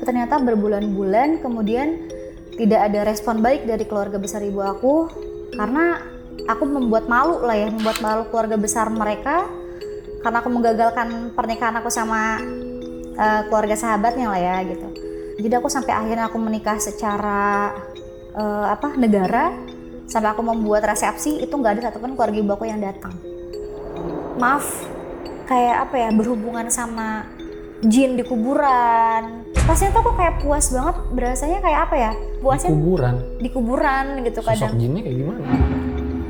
ternyata berbulan-bulan kemudian tidak ada respon baik dari keluarga besar ibu aku karena aku membuat malu keluarga besar mereka karena aku menggagalkan pernikahan aku sama keluarga sahabatnya lah ya gitu. Jadi aku sampai akhirnya aku menikah secara negara, sampai aku membuat resepsi itu nggak ada satupun keluarga ibu aku yang datang. Maaf, kayak berhubungan sama jin di kuburan. Pastinya tuh aku kayak puas banget, berasanya kayak puasnya di kuburan gitu. Sosok kadang jinnya kayak gimana?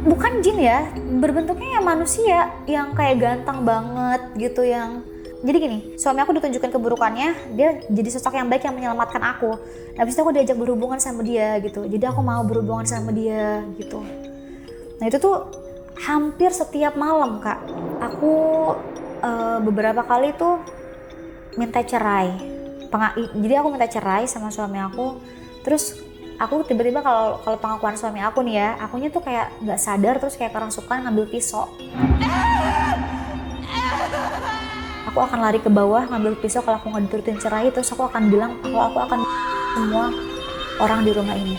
bukan jin ya, berbentuknya ya manusia yang kayak ganteng banget gitu. Yang jadi gini, suami aku ditunjukkan keburukannya, dia jadi sosok yang baik yang menyelamatkan aku. Habis itu aku diajak berhubungan sama dia gitu, jadi aku mau berhubungan sama dia gitu. Nah itu tuh hampir setiap malam Kak, aku beberapa kali tuh minta cerai. Jadi aku minta cerai sama suami aku, terus aku tiba-tiba kalau pengakuan suami aku nih ya, akunya tuh kayak nggak sadar terus kayak kerasukan ngambil pisau. Aku akan lari ke bawah ngambil pisau kalau aku nggak diturutin cerai, terus aku akan bilang kalau aku akan semua orang di rumah ini.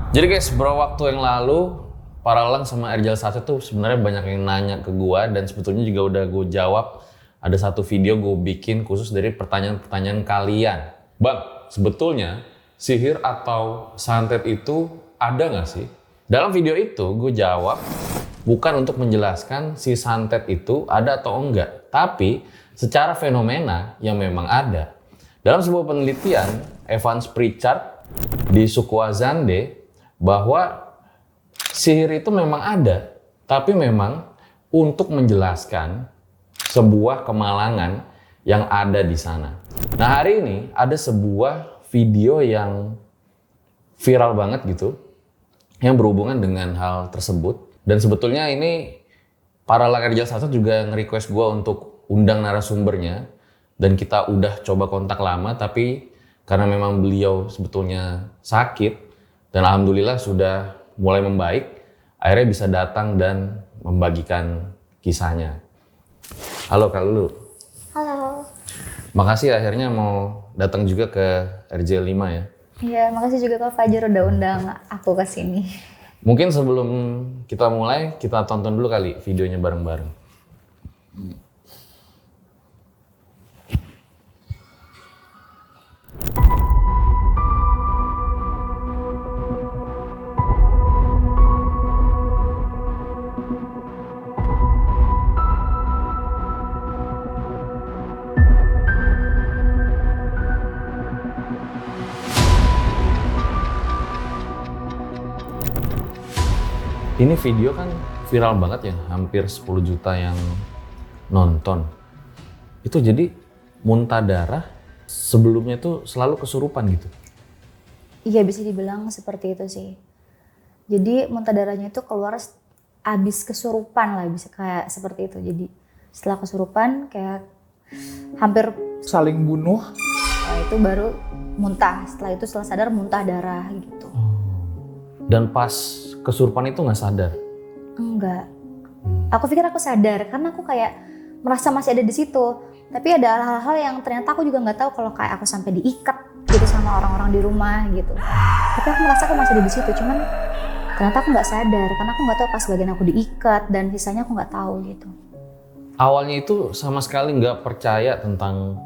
Jadi guys, beberapa waktu yang lalu Paralang sama Erjal Satu tuh sebenarnya banyak yang nanya ke gua dan sebetulnya juga udah gue jawab. Ada satu video gue bikin khusus dari pertanyaan-pertanyaan kalian. Bang, sebetulnya sihir atau santet itu ada nggak sih? Dalam video itu gue jawab bukan untuk menjelaskan si santet itu ada atau enggak, tapi secara fenomena yang memang ada. Dalam sebuah penelitian Evans Pritchard di suku Azande bahwa sihir itu memang ada, tapi memang untuk menjelaskan sebuah kemalangan yang ada di sana. Nah hari ini ada sebuah video yang viral banget gitu, yang berhubungan dengan hal tersebut. Dan sebetulnya ini Paralang Erjal Satu juga nge-request gue untuk undang narasumbernya. Dan kita udah coba kontak lama, tapi karena memang beliau sebetulnya sakit, dan alhamdulillah sudah mulai membaik, akhirnya bisa datang dan membagikan kisahnya. Halo Kak Lulu. Halo. Makasih akhirnya mau datang juga ke RJ5 ya. Iya, makasih juga Kak Fajar udah undang aku ke sini. Mungkin sebelum kita mulai, kita tonton dulu kali videonya bareng-bareng. Ini video kan viral banget ya, hampir 10 juta yang nonton. Itu jadi muntah darah sebelumnya tuh selalu kesurupan gitu. Iya bisa dibilang seperti itu sih. Jadi muntah darahnya itu keluar abis kesurupan lah, bisa kayak seperti itu. Jadi setelah kesurupan kayak hampir saling bunuh. Nah, itu baru muntah. Setelah itu setelah sadar muntah darah gitu. Dan pas kesurupan itu nggak sadar? Enggak. Aku pikir aku sadar karena aku kayak merasa masih ada di situ. Tapi ada hal-hal yang ternyata aku juga nggak tahu kalau kayak aku sampai diikat gitu sama orang-orang di rumah gitu. Tapi aku merasa aku masih ada di situ. Cuman ternyata aku nggak sadar karena aku nggak tahu pas bagian aku diikat dan sisanya aku nggak tahu gitu. Awalnya itu sama sekali nggak percaya tentang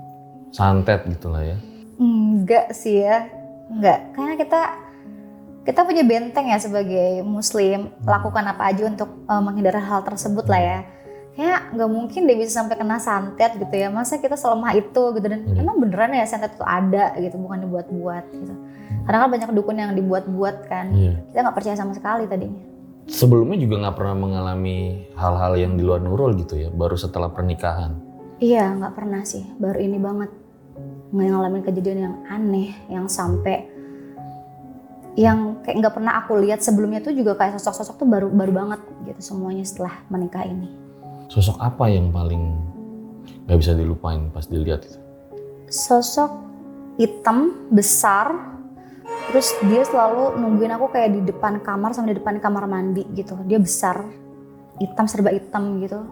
santet gitu lah ya? Enggak sih ya. Enggak. Karena kita punya benteng ya sebagai muslim, lakukan apa aja untuk menghindari hal tersebut lah ya. Kayak nggak mungkin deh bisa sampai kena santet gitu ya, masa kita selemah itu gitu. Dan emang beneran ya santet itu ada gitu, bukan dibuat-buat gitu. Karena kan banyak dukun yang dibuat-buat kan, kita nggak percaya sama sekali tadinya. Sebelumnya juga nggak pernah mengalami hal-hal yang di luar nurul gitu ya, baru setelah pernikahan? Iya nggak pernah sih, baru ini banget ngalamin kejadian yang aneh, yang sampai yang kayak nggak pernah aku lihat sebelumnya tuh juga kayak sosok-sosok tuh baru banget gitu semuanya setelah menikah ini. Sosok apa yang paling nggak bisa dilupain pas dilihat itu? Sosok hitam besar, terus dia selalu nungguin aku kayak di depan kamar sama di depan kamar mandi gitu. Dia besar, hitam, serba hitam gitu.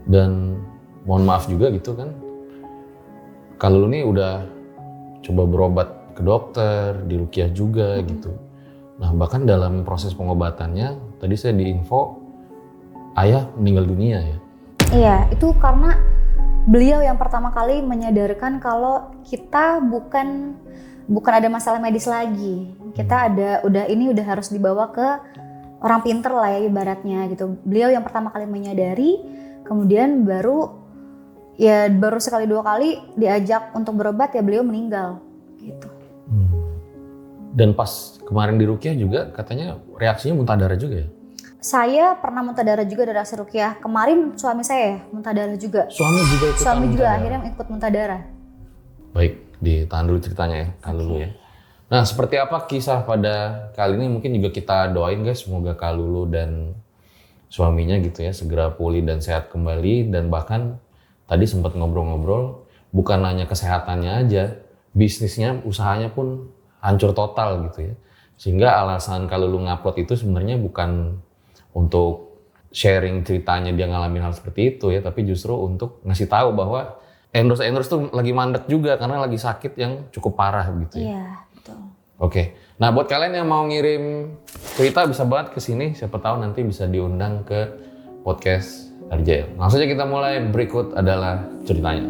Dan mohon maaf juga gitu kan, kalau lu nih udah coba berobat ke dokter, di ruqyah juga gitu. Nah bahkan dalam proses pengobatannya, tadi saya diinfo ayah meninggal dunia ya? Iya, itu karena beliau yang pertama kali menyadarkan kalau kita bukan ada masalah medis lagi. Kita udah harus dibawa ke orang pinter lah ya ibaratnya gitu. Beliau yang pertama kali menyadari, kemudian baru sekali dua kali diajak untuk berobat ya beliau meninggal gitu. Dan pas kemarin di ruqyah juga katanya reaksinya muntah darah juga ya? Saya pernah muntah darah juga dari reaksi ruqyah. Kemarin suami saya muntah darah juga. Suami juga ikutan Suami muntah juga darah? akhirnya ikut muntah darah. Baik, ditahan dulu ceritanya ya, tahan dulu ya. Nah seperti apa kisah pada kali ini, mungkin juga kita doain guys, semoga Kak Lulu dan suaminya gitu ya segera pulih dan sehat kembali. Dan bahkan tadi sempat ngobrol-ngobrol, bukan hanya kesehatannya aja, bisnisnya, usahanya pun hancur total gitu ya. Sehingga alasan Kak Lulu ngupload itu sebenarnya bukan untuk sharing ceritanya dia ngalamin hal seperti itu ya, tapi justru untuk ngasih tahu bahwa endorse tuh lagi mandek juga karena lagi sakit yang cukup parah gitu ya. Iya, betul. Oke. Nah, buat kalian yang mau ngirim cerita bisa banget ke sini, siapa tahu nanti bisa diundang ke podcast RJL. Langsung aja kita mulai, berikut adalah ceritanya.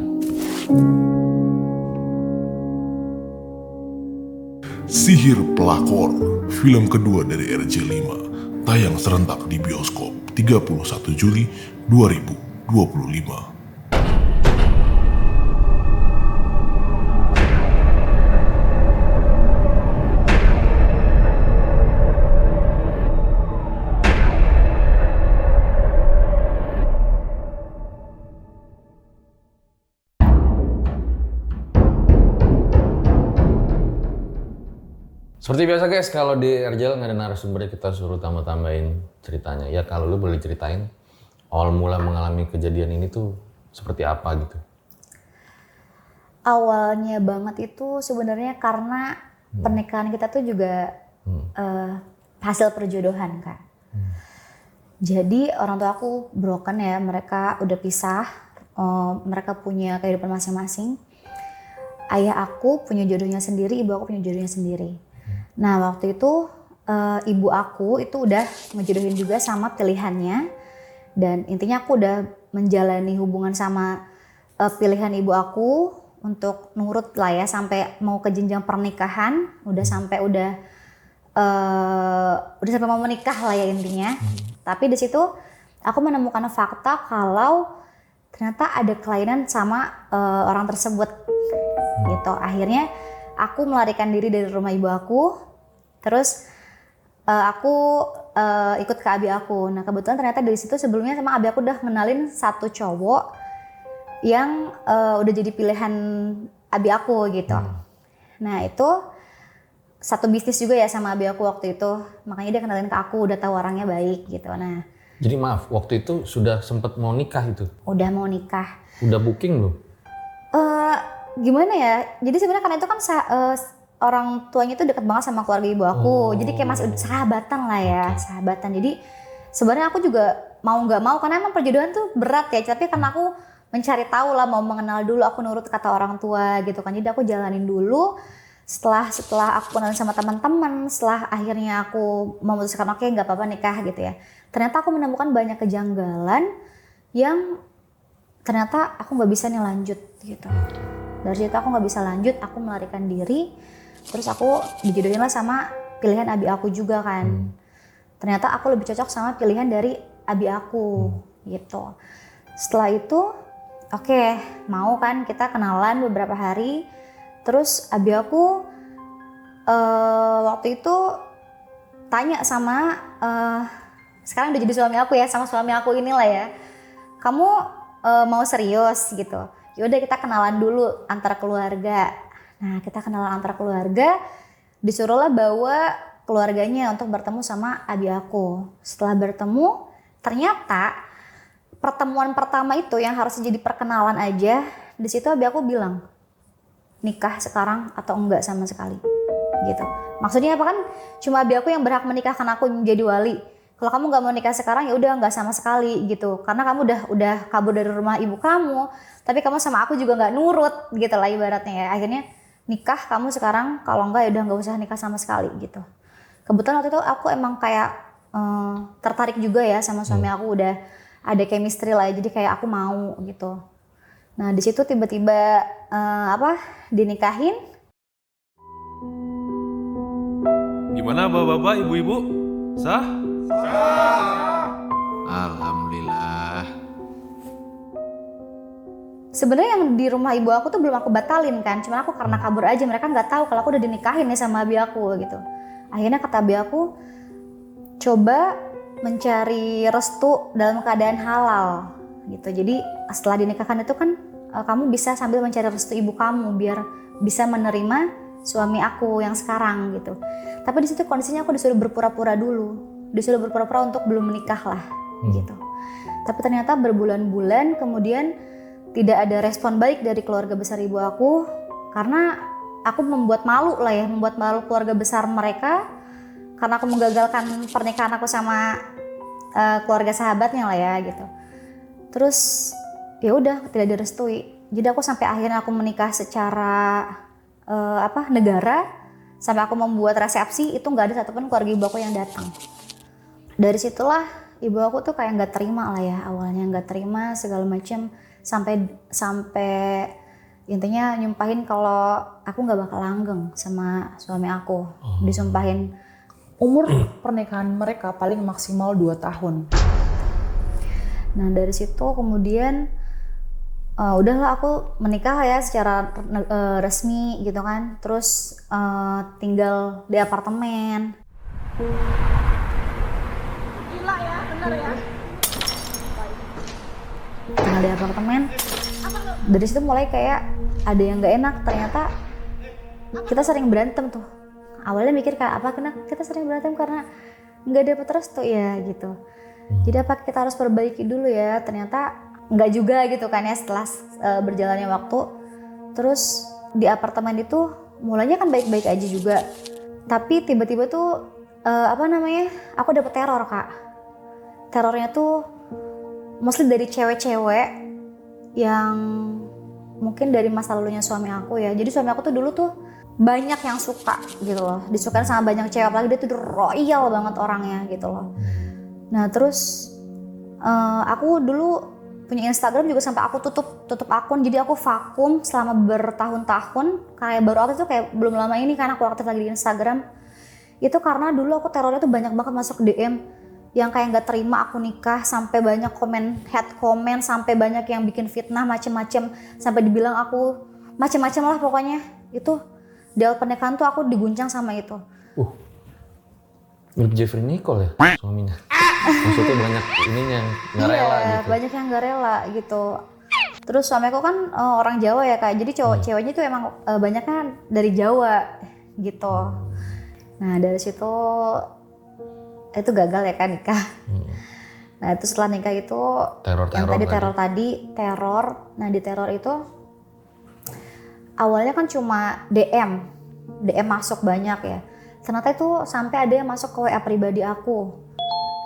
Sihir Pelakor, film kedua dari RJ5, tayang serentak di bioskop 31 Juli 2025. Seperti biasa guys, kalau di RJL nggak ada narasumbernya, kita suruh tambah-tambahin ceritanya. Ya kalau lu boleh ceritain awal mula mengalami kejadian ini tuh seperti apa gitu? Awalnya banget itu sebenarnya karena pernikahan kita tuh juga hasil perjodohan kan. Jadi orang tua aku broken ya, mereka udah pisah, mereka punya kehidupan masing-masing. Ayah aku punya jodohnya sendiri, ibu aku punya jodohnya sendiri. Nah waktu itu ibu aku itu udah ngejodohin juga sama pilihannya, dan intinya aku udah menjalani hubungan sama pilihan ibu aku untuk nurut lah ya sampai mau ke jenjang pernikahan, udah sampai mau menikah lah ya intinya. Tapi di situ aku menemukan fakta kalau ternyata ada kelainan sama orang tersebut gitu. Akhirnya aku melarikan diri dari rumah ibu aku, terus aku ikut ke abi aku. Nah kebetulan ternyata dari situ sebelumnya sama abi aku udah ngenalin satu cowok yang udah jadi pilihan abi aku gitu. Nah itu satu bisnis juga ya sama abi aku waktu itu, makanya dia kenalin ke aku, udah tahu orangnya baik gitu. Nah jadi maaf, waktu itu sudah sempat mau nikah itu? Udah mau nikah. Udah booking belum? Gimana ya, jadi sebenarnya karena itu kan orang tuanya itu dekat banget sama keluarga ibu aku, jadi kayak masih sahabatan lah ya, sahabatan. Jadi sebenarnya aku juga mau nggak mau, karena emang perjodohan tuh berat ya, tapi karena aku mencari tahu lah, mau mengenal dulu, aku nurut kata orang tua gitu kan. Jadi aku jalanin dulu. Setelah aku kenal sama teman-teman, setelah akhirnya aku memutuskan oke nggak apa-apa nikah gitu ya, ternyata aku menemukan banyak kejanggalan yang ternyata aku nggak bisa nih lanjut gitu. Dari situ aku nggak bisa lanjut, aku melarikan diri, terus aku dijodohin lah sama pilihan abi aku juga kan. Ternyata aku lebih cocok sama pilihan dari abi aku gitu. Setelah itu oke, mau kan kita kenalan beberapa hari. Terus abi aku waktu itu tanya sama sekarang udah jadi suami aku ya, sama suami aku inilah ya, kamu mau serius gitu? Yaudah kita kenalan dulu antara keluarga. Nah kita kenalan antara keluarga, disuruhlah bawa keluarganya untuk bertemu sama abi aku. Setelah bertemu, ternyata pertemuan pertama itu yang harusnya jadi perkenalan aja, di situ abi aku bilang, nikah sekarang atau enggak sama sekali, gitu. Maksudnya apa kan? Cuma abi aku yang berhak menikahkan aku menjadi wali. Kalau kamu nggak mau nikah sekarang ya udah nggak sama sekali gitu. Karena kamu udah kabur dari rumah ibu kamu, tapi kamu sama aku juga nggak nurut gitu lah ibaratnya ya. Akhirnya nikah kamu sekarang, kalau enggak ya udah nggak usah nikah sama sekali gitu. Kebetulan waktu itu aku emang kayak tertarik juga ya sama suami aku, udah ada chemistry lah, jadi kayak aku mau gitu. Nah di situ tiba-tiba dinikahin. Gimana bapak-bapak, ibu-ibu? Sah? Alhamdulillah. Sebenarnya yang di rumah ibu aku tuh belum aku batalin kan, cuman aku karena kabur aja, mereka nggak tahu kalau aku udah dinikahin nih sama abi aku gitu. Akhirnya kata abi aku, coba mencari restu dalam keadaan halal gitu. Jadi setelah dinikahkan itu kan kamu bisa sambil mencari restu ibu kamu biar bisa menerima suami aku yang sekarang gitu. Tapi di situ kondisinya aku disuruh berpura-pura dulu, disuruh berpura-pura untuk belum menikah lah gitu. Tapi ternyata berbulan-bulan kemudian tidak ada respon baik dari keluarga besar ibu aku, karena aku membuat malu lah ya, membuat malu keluarga besar mereka karena aku menggagalkan pernikahan aku sama keluarga sahabatnya lah ya gitu. Terus ya udah tidak direstui. Jadi aku sampai akhirnya aku menikah secara negara, sampai aku membuat resepsi itu nggak ada satupun keluarga ibu aku yang datang. Dari situlah ibu aku tuh kayak nggak terima lah ya, awalnya nggak terima segala macam, sampai intinya nyumpahin kalau aku nggak bakal langgeng sama suami aku. Disumpahin. Umur pernikahan mereka paling maksimal 2 tahun. Nah dari situ kemudian udahlah aku menikah ya secara resmi gitu kan. Terus tinggal di apartemen. Gila ya, bener ya. Tinggal di apartemen. Dari situ mulai kayak ada yang nggak enak. Ternyata kita sering berantem tuh. Awalnya mikir kayak apa, kenapa kita sering berantem karena nggak dapet restu ya gitu. Jadi apa kita harus perbaiki dulu ya, ternyata nggak juga gitu kan ya setelah berjalannya waktu. Terus di apartemen itu mulanya kan baik-baik aja juga. Tapi tiba-tiba tuh aku dapet teror kak. Terornya tuh mostly dari cewek-cewek yang mungkin dari masa lalunya suami aku ya. Jadi suami aku tuh dulu tuh banyak yang suka gitu loh, disukain sama banyak cewek, apalagi dia tuh royal banget orangnya gitu loh. Nah terus aku dulu punya Instagram juga sampai aku tutup akun, jadi aku vakum selama bertahun-tahun. Kayak baru aktif tuh kayak belum lama ini kan aku aktif lagi di Instagram. Itu karena dulu aku terornya tuh banyak banget masuk DM yang kayak nggak terima aku nikah, sampai banyak hate comment, sampai banyak yang bikin fitnah macem-macem, sampai dibilang aku macem-macem lah pokoknya. Itu di awal pernikahan tuh aku diguncang sama itu. Mirip Jeffrey Nicole ya suaminya. Maksudnya banyak ininya yang nggak rela gitu. Banyak yang nggak rela gitu. Terus suamiku kan orang Jawa ya kak, jadi ceweknya tuh emang banyaknya dari Jawa gitu. Nah dari situ itu gagal ya kan nikah. Nah itu setelah nikah itu teror. Nah di teror itu awalnya kan cuma DM masuk banyak ya. Ternyata itu sampai ada yang masuk ke WA pribadi aku,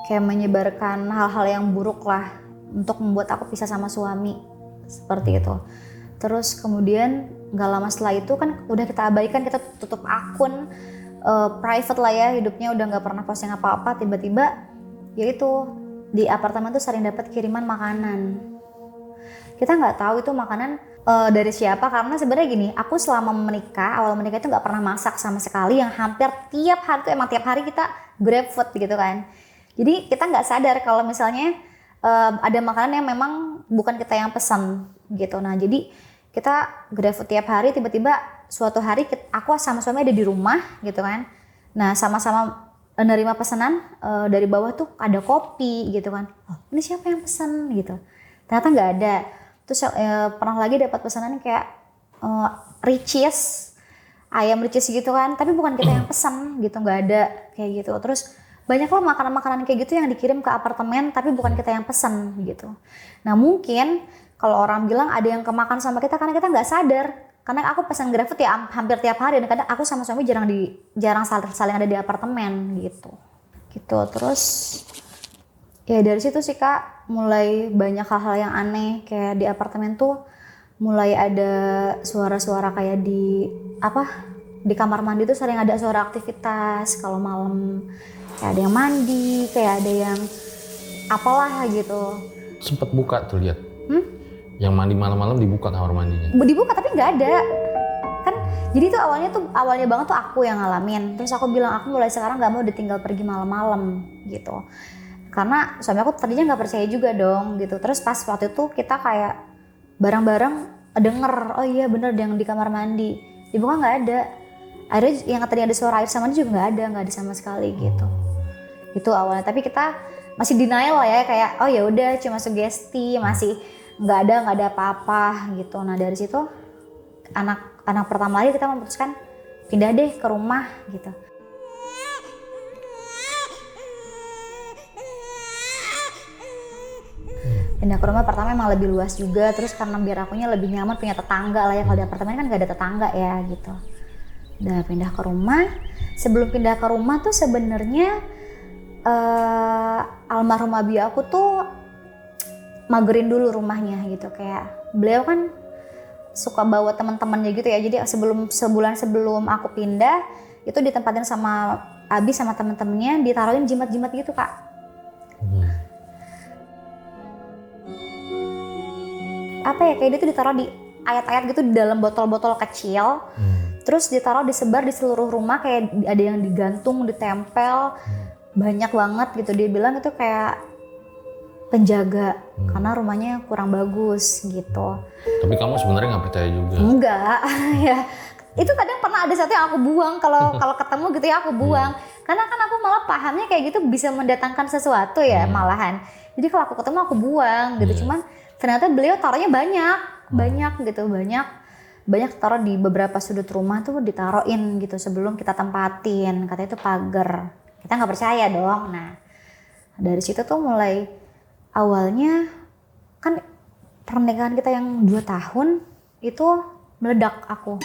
kayak menyebarkan hal-hal yang buruk lah untuk membuat aku pisah sama suami seperti itu. Terus kemudian nggak lama setelah itu kan udah kita abaikan, kita tutup akun private lah ya, hidupnya udah nggak pernah posting apa-apa. Tiba-tiba yaitu di apartemen tuh sering dapat kiriman makanan. Kita nggak tahu itu makanan dari siapa, karena sebenarnya gini, aku selama awal menikah itu nggak pernah masak sama sekali, yang hampir tiap hari tuh emang tiap hari kita grab food gitu kan. Jadi kita nggak sadar kalau misalnya ada makanan yang memang bukan kita yang pesan gitu. Nah jadi kita grab food tiap hari, tiba-tiba suatu hari aku sama suami ada di rumah gitu kan. Nah sama-sama nerima pesanan dari bawah tuh ada kopi gitu kan. Oh ini siapa yang pesan gitu. Ternyata nggak ada. Terus pernah lagi dapat pesanan kayak ricis, ayam ricis gitu kan, tapi bukan kita yang pesan gitu, nggak ada kayak gitu. Terus banyak loh makanan-makanan kayak gitu yang dikirim ke apartemen tapi bukan kita yang pesen gitu. Nah mungkin kalau orang bilang ada yang kemakan sama kita karena kita nggak sadar. Karena aku pesan GrabFood ya hampir tiap hari dan kadang aku sama suami jarang saling ada di apartemen gitu. Terus ya dari situ sih Kak mulai banyak hal-hal yang aneh kayak di apartemen tuh mulai ada suara-suara kayak di kamar mandi tuh sering ada suara aktivitas kalau malam, kayak ada yang mandi, kayak ada yang apalah gitu. Sempet buka tuh lihat. Yang mandi malam-malam dibuka kamar mandinya. Dibuka tapi nggak ada. Kan jadi tuh awalnya banget tuh aku yang ngalamin. Terus aku bilang aku mulai sekarang nggak mau ditinggal pergi malam-malam gitu. Karena suami aku tadinya nggak percaya juga dong gitu. Terus pas waktu itu kita kayak bareng-bareng denger, oh iya bener yang di kamar mandi. Dibuka nggak ada. Akhirnya yang tadi ada suara air sama dia juga nggak ada sama sekali gitu. Itu awalnya. Tapi kita masih denial lah ya kayak oh ya udah cuma sugesti, masih nggak ada apa-apa gitu. Nah dari situ anak pertama lagi kita memutuskan pindah deh ke rumah gitu. Pindah ke rumah pertama emang lebih luas juga, terus karena biar akunya lebih nyaman punya tetangga lah ya, kalau di apartemen kan gak ada tetangga ya gitu. Udah pindah ke rumah, sebelum pindah ke rumah tuh sebenarnya almarhum abi aku tuh magerin dulu rumahnya gitu, kayak beliau kan suka bawa teman-temannya gitu ya, jadi sebulan sebelum aku pindah itu ditempatin sama abi sama teman-temannya, ditaruhin jimat-jimat gitu Kak. Apa ya kayak dia tuh ditaruh di ayat-ayat gitu di dalam botol-botol kecil, terus disebar di seluruh rumah, kayak ada yang digantung, ditempel, banyak banget gitu. Dia bilang itu kayak penjaga karena rumahnya kurang bagus gitu. Tapi kamu sebenarnya nggak percaya juga? Enggak, ya itu kadang pernah ada satu yang aku buang kalau ketemu gitu ya aku buang, karena kan aku malah pahamnya kayak gitu bisa mendatangkan sesuatu ya malahan. Jadi kalau aku ketemu aku buang gitu, cuman ternyata beliau taruhnya banyak gitu, banyak taruh di beberapa sudut rumah tuh ditaruhin gitu sebelum kita tempatin, katanya itu pagar. Kita nggak percaya dong. Nah dari situ tuh mulai awalnya kan pernikahan kita yang 2 tahun itu meledak aku.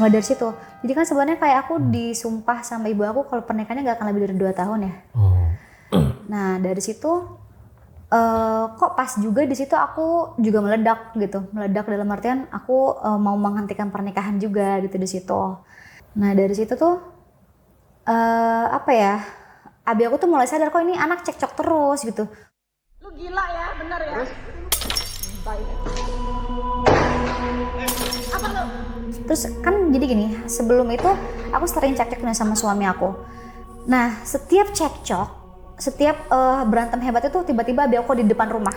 Mulai dari situ. Jadi kan sebenarnya kayak aku disumpah sama ibu aku kalau pernikahannya nggak akan lebih dari 2 tahun ya. Nah dari situ kok pas juga di situ aku juga meledak dalam artian aku mau menghentikan pernikahan juga gitu di situ. Nah dari situ tuh abi aku tuh mulai sadar kok ini anak cekcok terus gitu. Lu gila ya, bener ya? Apa lu? Terus kan jadi gini, sebelum itu aku sering cekcok sama suami aku. Nah setiap cekcok, setiap berantem hebat itu tiba-tiba abi aku di depan rumah.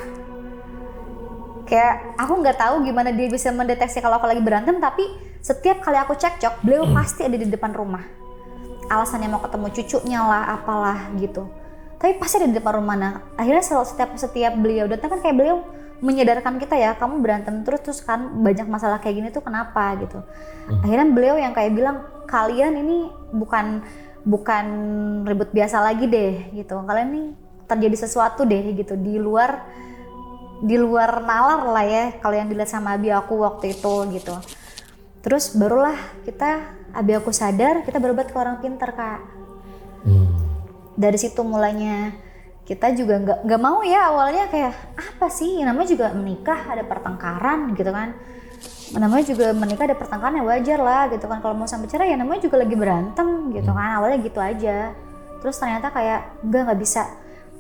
Kayak aku nggak tahu gimana dia bisa mendeteksi kalau aku lagi berantem, tapi setiap kali aku cekcok beliau pasti ada di depan rumah. Alasannya mau ketemu cucunya lah apalah gitu, tapi pasti ada di depan rumah. Nah akhirnya setiap beliau datang kan kayak beliau menyadarkan kita ya, kamu berantem terus kan banyak masalah kayak gini tuh kenapa gitu. Akhirnya beliau yang kayak bilang kalian ini bukan ribut biasa lagi deh gitu, kalian nih terjadi sesuatu deh gitu di luar nalar lah ya kalau yang dilihat sama abi aku waktu itu gitu. Terus barulah abi aku sadar, kita berobat ke orang pintar Kak. Dari situ mulainya kita juga nggak mau ya awalnya, kayak apa sih namanya juga menikah ada pertengkaran gitu kan. Namanya juga menikah ada pertengkaran ya wajar lah gitu kan, kalau mau sampai cerai ya namanya juga lagi berantem gitu kan, awalnya gitu aja. Terus ternyata kayak nggak bisa,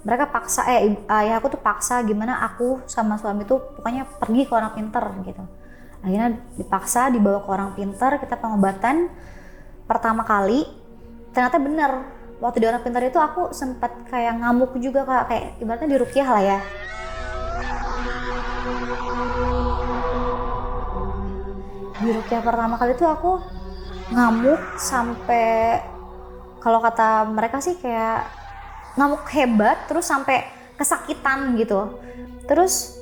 mereka paksa ayah aku tuh paksa gimana aku sama suami tuh pokoknya pergi ke orang pintar gitu. Akhirnya dipaksa dibawa ke orang pintar, kita pengobatan pertama kali ternyata bener. Waktu di orang pintar itu aku sempat kayak ngamuk juga Kak, kayak ibaratnya diruqyah lah ya. Di ruqyah pertama kali itu aku ngamuk sampai, kalau kata mereka sih kayak ngamuk hebat, terus sampai kesakitan gitu. Terus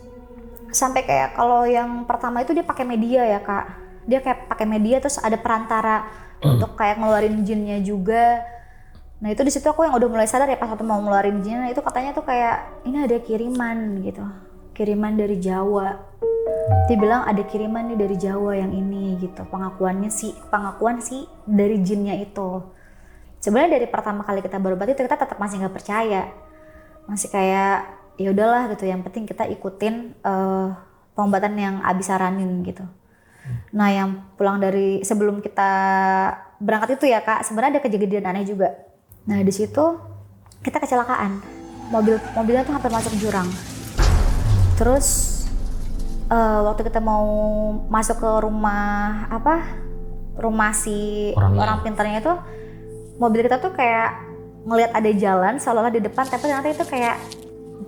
sampai kayak kalau yang pertama itu dia pakai media ya Kak, dia kayak pakai media terus ada perantara untuk kayak ngeluarin jinnya juga. Nah itu di situ aku yang udah mulai sadar ya pas waktu mau ngeluarin jinnya itu katanya tuh kayak ini ada kiriman gitu, kiriman dari Jawa. Dia bilang ada kiriman nih dari Jawa yang ini gitu, pengakuan sih dari jinnya itu. Sebenarnya dari pertama kali kita berobat itu kita tetap masih nggak percaya, masih kayak ya udahlah gitu, yang penting kita ikutin pengobatan yang Abi saranin gitu. Nah yang pulang dari sebelum kita berangkat itu ya Kak, sebenarnya ada kejadian aneh juga. Nah di situ kita kecelakaan, mobilnya tuh hampir masuk jurang. Terus waktu kita mau masuk ke rumah si orang pintarnya itu, mobil kita tuh kayak ngelihat ada jalan seolah-olah di depan, tapi ternyata itu kayak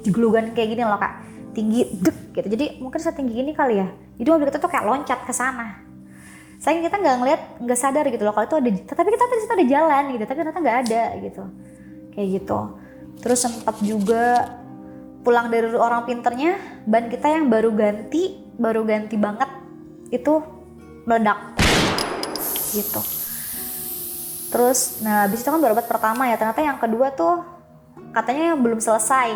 digulugan kayak gini loh Kak, tinggi dek gitu. Jadi mungkin setinggi gini kali ya. Jadi mobil kita tuh kayak loncat ke sana. Sayang kita nggak sadar gitu loh kalau itu ada, tapi kita di situ ada jalan gitu, tapi ternyata nggak ada gitu, kayak gitu. Terus sempat juga pulang dari orang pinternya, ban kita yang baru ganti banget itu meledak gitu. Terus nah habis itu kan berobat pertama ya, ternyata yang kedua tuh katanya belum selesai,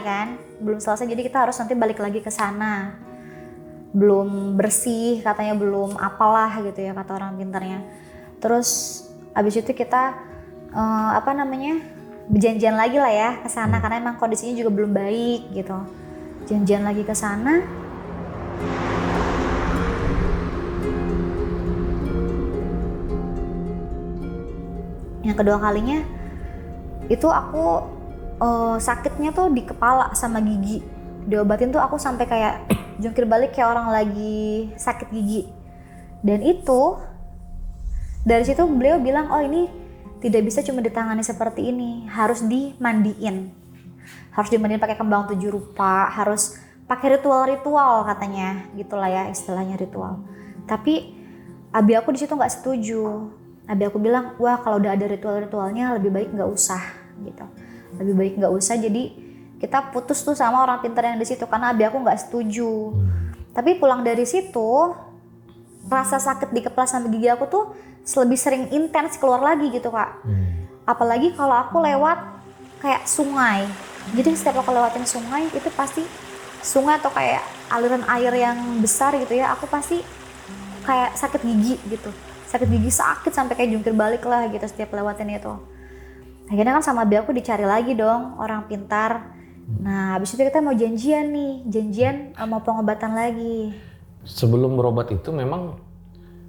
jadi kita harus nanti balik lagi ke sana. Belum bersih katanya, belum apalah gitu ya kata orang pintarnya. Terus abis itu kita berjanjian lagi lah ya ke sana karena emang kondisinya juga belum baik gitu. Janjian lagi ke sana. Yang kedua kalinya itu aku sakitnya tuh di kepala sama gigi. Diobatin tuh aku sampai kayak jungkir balik kayak orang lagi sakit gigi. Dan itu dari situ beliau bilang, oh ini tidak bisa cuma ditangani seperti ini, harus dimandiin. Harus dimandiin pakai kembang 7 rupa, harus pakai ritual-ritual katanya, gitulah ya istilahnya ritual. Tapi abi aku di situ nggak setuju. Abi aku bilang, wah kalau udah ada ritual-ritualnya lebih baik nggak usah gitu. Lebih baik nggak usah, jadi kita putus tuh sama orang pintar yang di situ karena abi aku nggak setuju. Tapi pulang dari situ rasa sakit di kepala sama gigi aku tuh lebih sering intens keluar lagi gitu Kak. Apalagi kalau aku lewat kayak sungai. Jadi setiap aku lewatin sungai itu pasti sungai atau kayak aliran air yang besar gitu ya, aku pasti kayak sakit gigi gitu. Sakit gigi sakit sampai kayak jungkir balik lah gitu setiap lewatin itu. Akhirnya kan sama abi aku dicari lagi dong orang pintar. Nah habis itu kita mau janjian mau pengobatan lagi. Sebelum berobat itu memang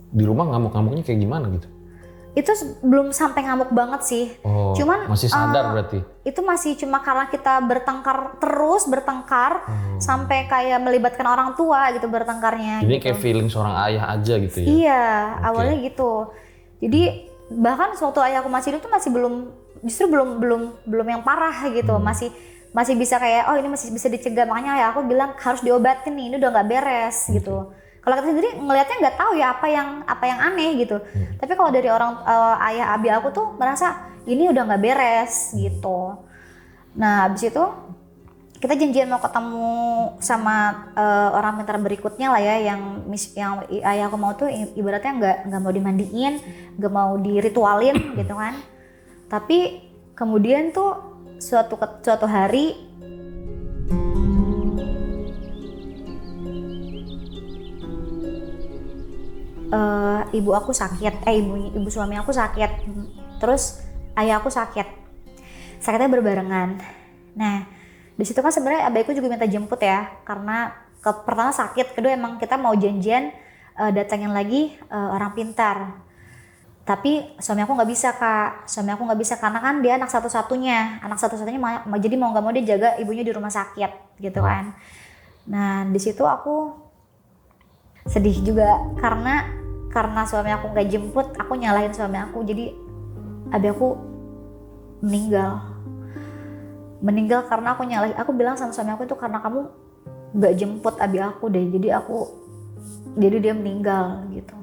di rumah ngamuk-ngamuknya kayak gimana gitu? Itu belum sampai ngamuk banget sih. Oh, cuman masih sadar berarti? Itu masih cuma karena kita bertengkar sampai kayak melibatkan orang tua gitu bertengkarnya. Ini gitu. kayak feeling seorang ayah aja gitu ya? Iya, awalnya gitu. Jadi bahkan waktu ayah aku masih hidup tuh masih belum yang parah gitu. Masih bisa kayak, oh ini masih bisa dicegah, makanya ya aku bilang harus diobatin nih, ini udah nggak beres gitu. Kalau kita sendiri ngelihatnya nggak tahu ya apa yang aneh gitu. Tapi kalau dari orang ayah abi aku tuh merasa ini udah nggak beres gitu. Nah abis itu kita janjian mau ketemu sama orang pintar berikutnya lah ya, yang ayah aku mau tuh ibaratnya nggak mau dimandiin, nggak mau diritualin gitu kan. Tapi kemudian tuh suatu hari ibu aku sakit, ibu suami aku sakit, terus ayah aku sakitnya berbarengan. Nah di situ kan sebenarnya abaiku juga minta jemput ya, karena pertama sakit, kedua emang kita mau janjian datangin lagi orang pintar. Tapi suami aku nggak bisa Kak, karena kan dia anak satu-satunya jadi mau nggak mau dia jaga ibunya di rumah sakit gitu kan. Nah di situ aku sedih juga karena suami aku nggak jemput, aku nyalahin suami aku, jadi abi aku meninggal karena aku bilang sama suami aku itu karena kamu nggak jemput abi aku deh, jadi dia meninggal gitu.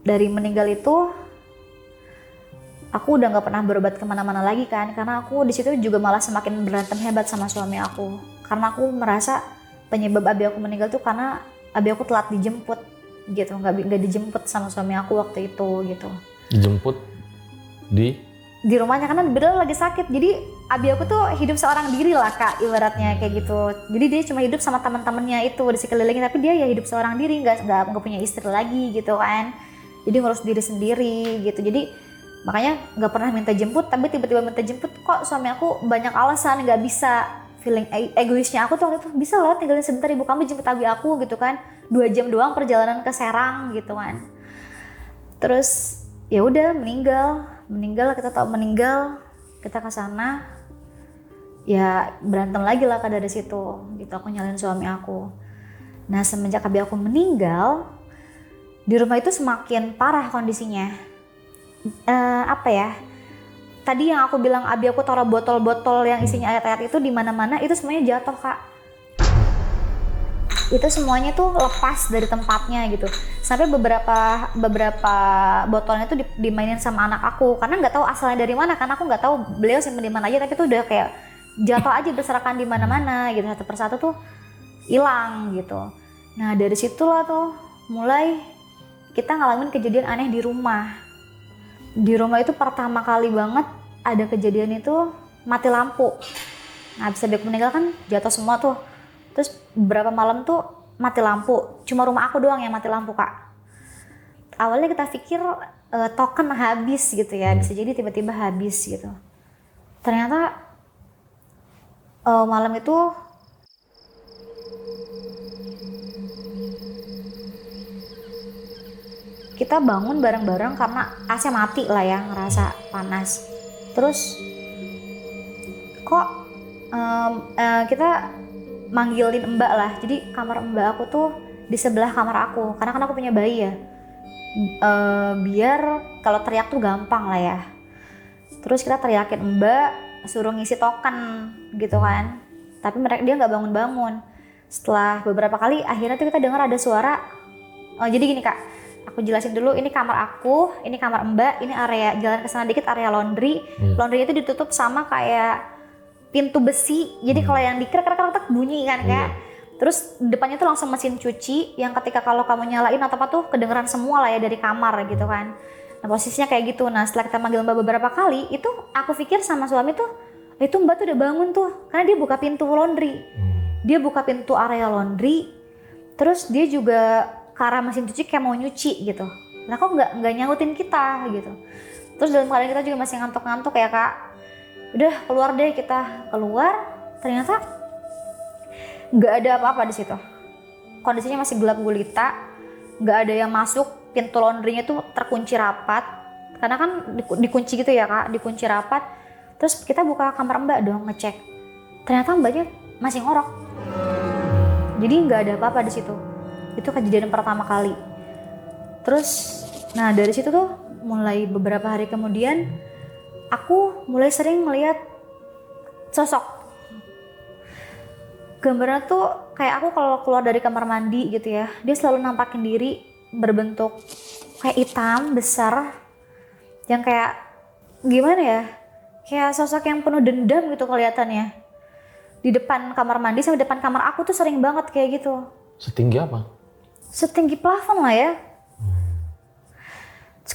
Dari meninggal itu aku udah nggak pernah berobat kemana-mana lagi kan, karena aku di situ juga malah semakin berantem hebat sama suami aku, karena aku merasa penyebab abi aku meninggal tuh karena abi aku telat dijemput gitu, nggak dijemput sama suami aku waktu itu gitu. Dijemput di di rumahnya karena bener lagi sakit. Jadi abi aku tuh hidup seorang diri lah Kak, ibaratnya kayak gitu. Jadi dia cuma hidup sama teman-temannya itu di sekelilingnya, tapi dia ya hidup seorang diri, nggak punya istri lagi gitu kan. Jadi ngurus diri sendiri gitu. Jadi makanya nggak pernah minta jemput, tapi tiba-tiba minta jemput kok suami aku banyak alasan nggak bisa. Feeling egoisnya aku tuh waktu itu, bisa loh tinggalin sebentar ibu kamu jemput abi aku gitu kan. 2 jam doang perjalanan ke Serang gitu kan. Terus ya udah meninggal kita tahu meninggal, kita ke sana ya berantem lagi lah dari situ gitu, aku nyalain suami aku. Nah semenjak abi aku meninggal di rumah itu semakin parah kondisinya. Apa ya, tadi yang aku bilang abi aku taruh botol-botol yang isinya ayat-ayat itu di mana-mana, itu semuanya jatuh Kak. Itu semuanya tuh lepas dari tempatnya gitu. Sampai beberapa botolnya tuh dimainin sama anak aku karena nggak tahu asalnya dari mana, karena aku nggak tahu beliau simpen di mana aja, tapi tuh udah kayak jatuh aja berserakan di mana-mana gitu, satu persatu tuh hilang gitu. Nah dari situlah tuh mulai kita ngalamin kejadian aneh di rumah. Di rumah itu pertama kali banget ada kejadian itu mati lampu. Nah habis abi aku meninggal kan jatuh semua tuh. Terus beberapa malam tuh mati lampu, cuma rumah aku doang yang mati lampu Kak. Awalnya kita pikir token habis gitu ya, bisa jadi tiba-tiba habis gitu. Ternyata malam itu kita bangun bareng-bareng karena AC mati lah ya, ngerasa panas. Terus kok kita manggilin mbak lah, jadi kamar mbak aku tuh di sebelah kamar aku, karena kan aku punya bayi ya, biar kalau teriak tuh gampang lah ya. Terus kita teriakin mbak, suruh ngisi token gitu kan, tapi dia nggak bangun-bangun. Setelah beberapa kali akhirnya tuh kita dengar ada suara. Jadi gini Kak, aku jelasin dulu, ini kamar aku, ini kamar mbak, ini area jalan ke sana dikit area laundry. Laundry itu ditutup sama kayak pintu besi, jadi kalau yang dikrek-krek bunyi kan kayak. Terus depannya tuh langsung mesin cuci yang ketika kalau kamu nyalain atau apa tuh kedengeran semua lah ya dari kamar gitu kan. Nah posisinya kayak gitu. Nah setelah kita manggil mbak beberapa kali, itu aku pikir sama suami tuh, itu mbak tuh udah bangun tuh, karena dia buka pintu laundry. Dia buka pintu area laundry, terus dia juga ke arah mesin cuci kayak mau nyuci gitu. Nah kok nggak nyautin kita gitu. Terus dalam keadaan kita juga masih ngantuk-ngantuk ya Kak. Udah keluar deh, kita keluar, ternyata nggak ada apa-apa di situ. Kondisinya masih gelap gulita, nggak ada yang masuk, pintu laundrynya tuh terkunci rapat, karena kan dikunci gitu ya Kak, dikunci rapat. Terus kita buka kamar mbak dong ngecek, ternyata mbaknya masih ngorok. Jadi nggak ada apa-apa di situ. Itu kejadian pertama kali. Terus, nah dari situ tuh mulai beberapa hari kemudian aku mulai sering melihat sosok. Gambarnya tuh kayak aku kalau keluar dari kamar mandi gitu ya, dia selalu nampakin diri berbentuk kayak hitam besar, yang kayak gimana ya, kayak sosok yang penuh dendam gitu kelihatannya. Di depan kamar mandi sama depan kamar aku tuh sering banget kayak gitu. Setinggi apa? Setinggi plafon lah ya.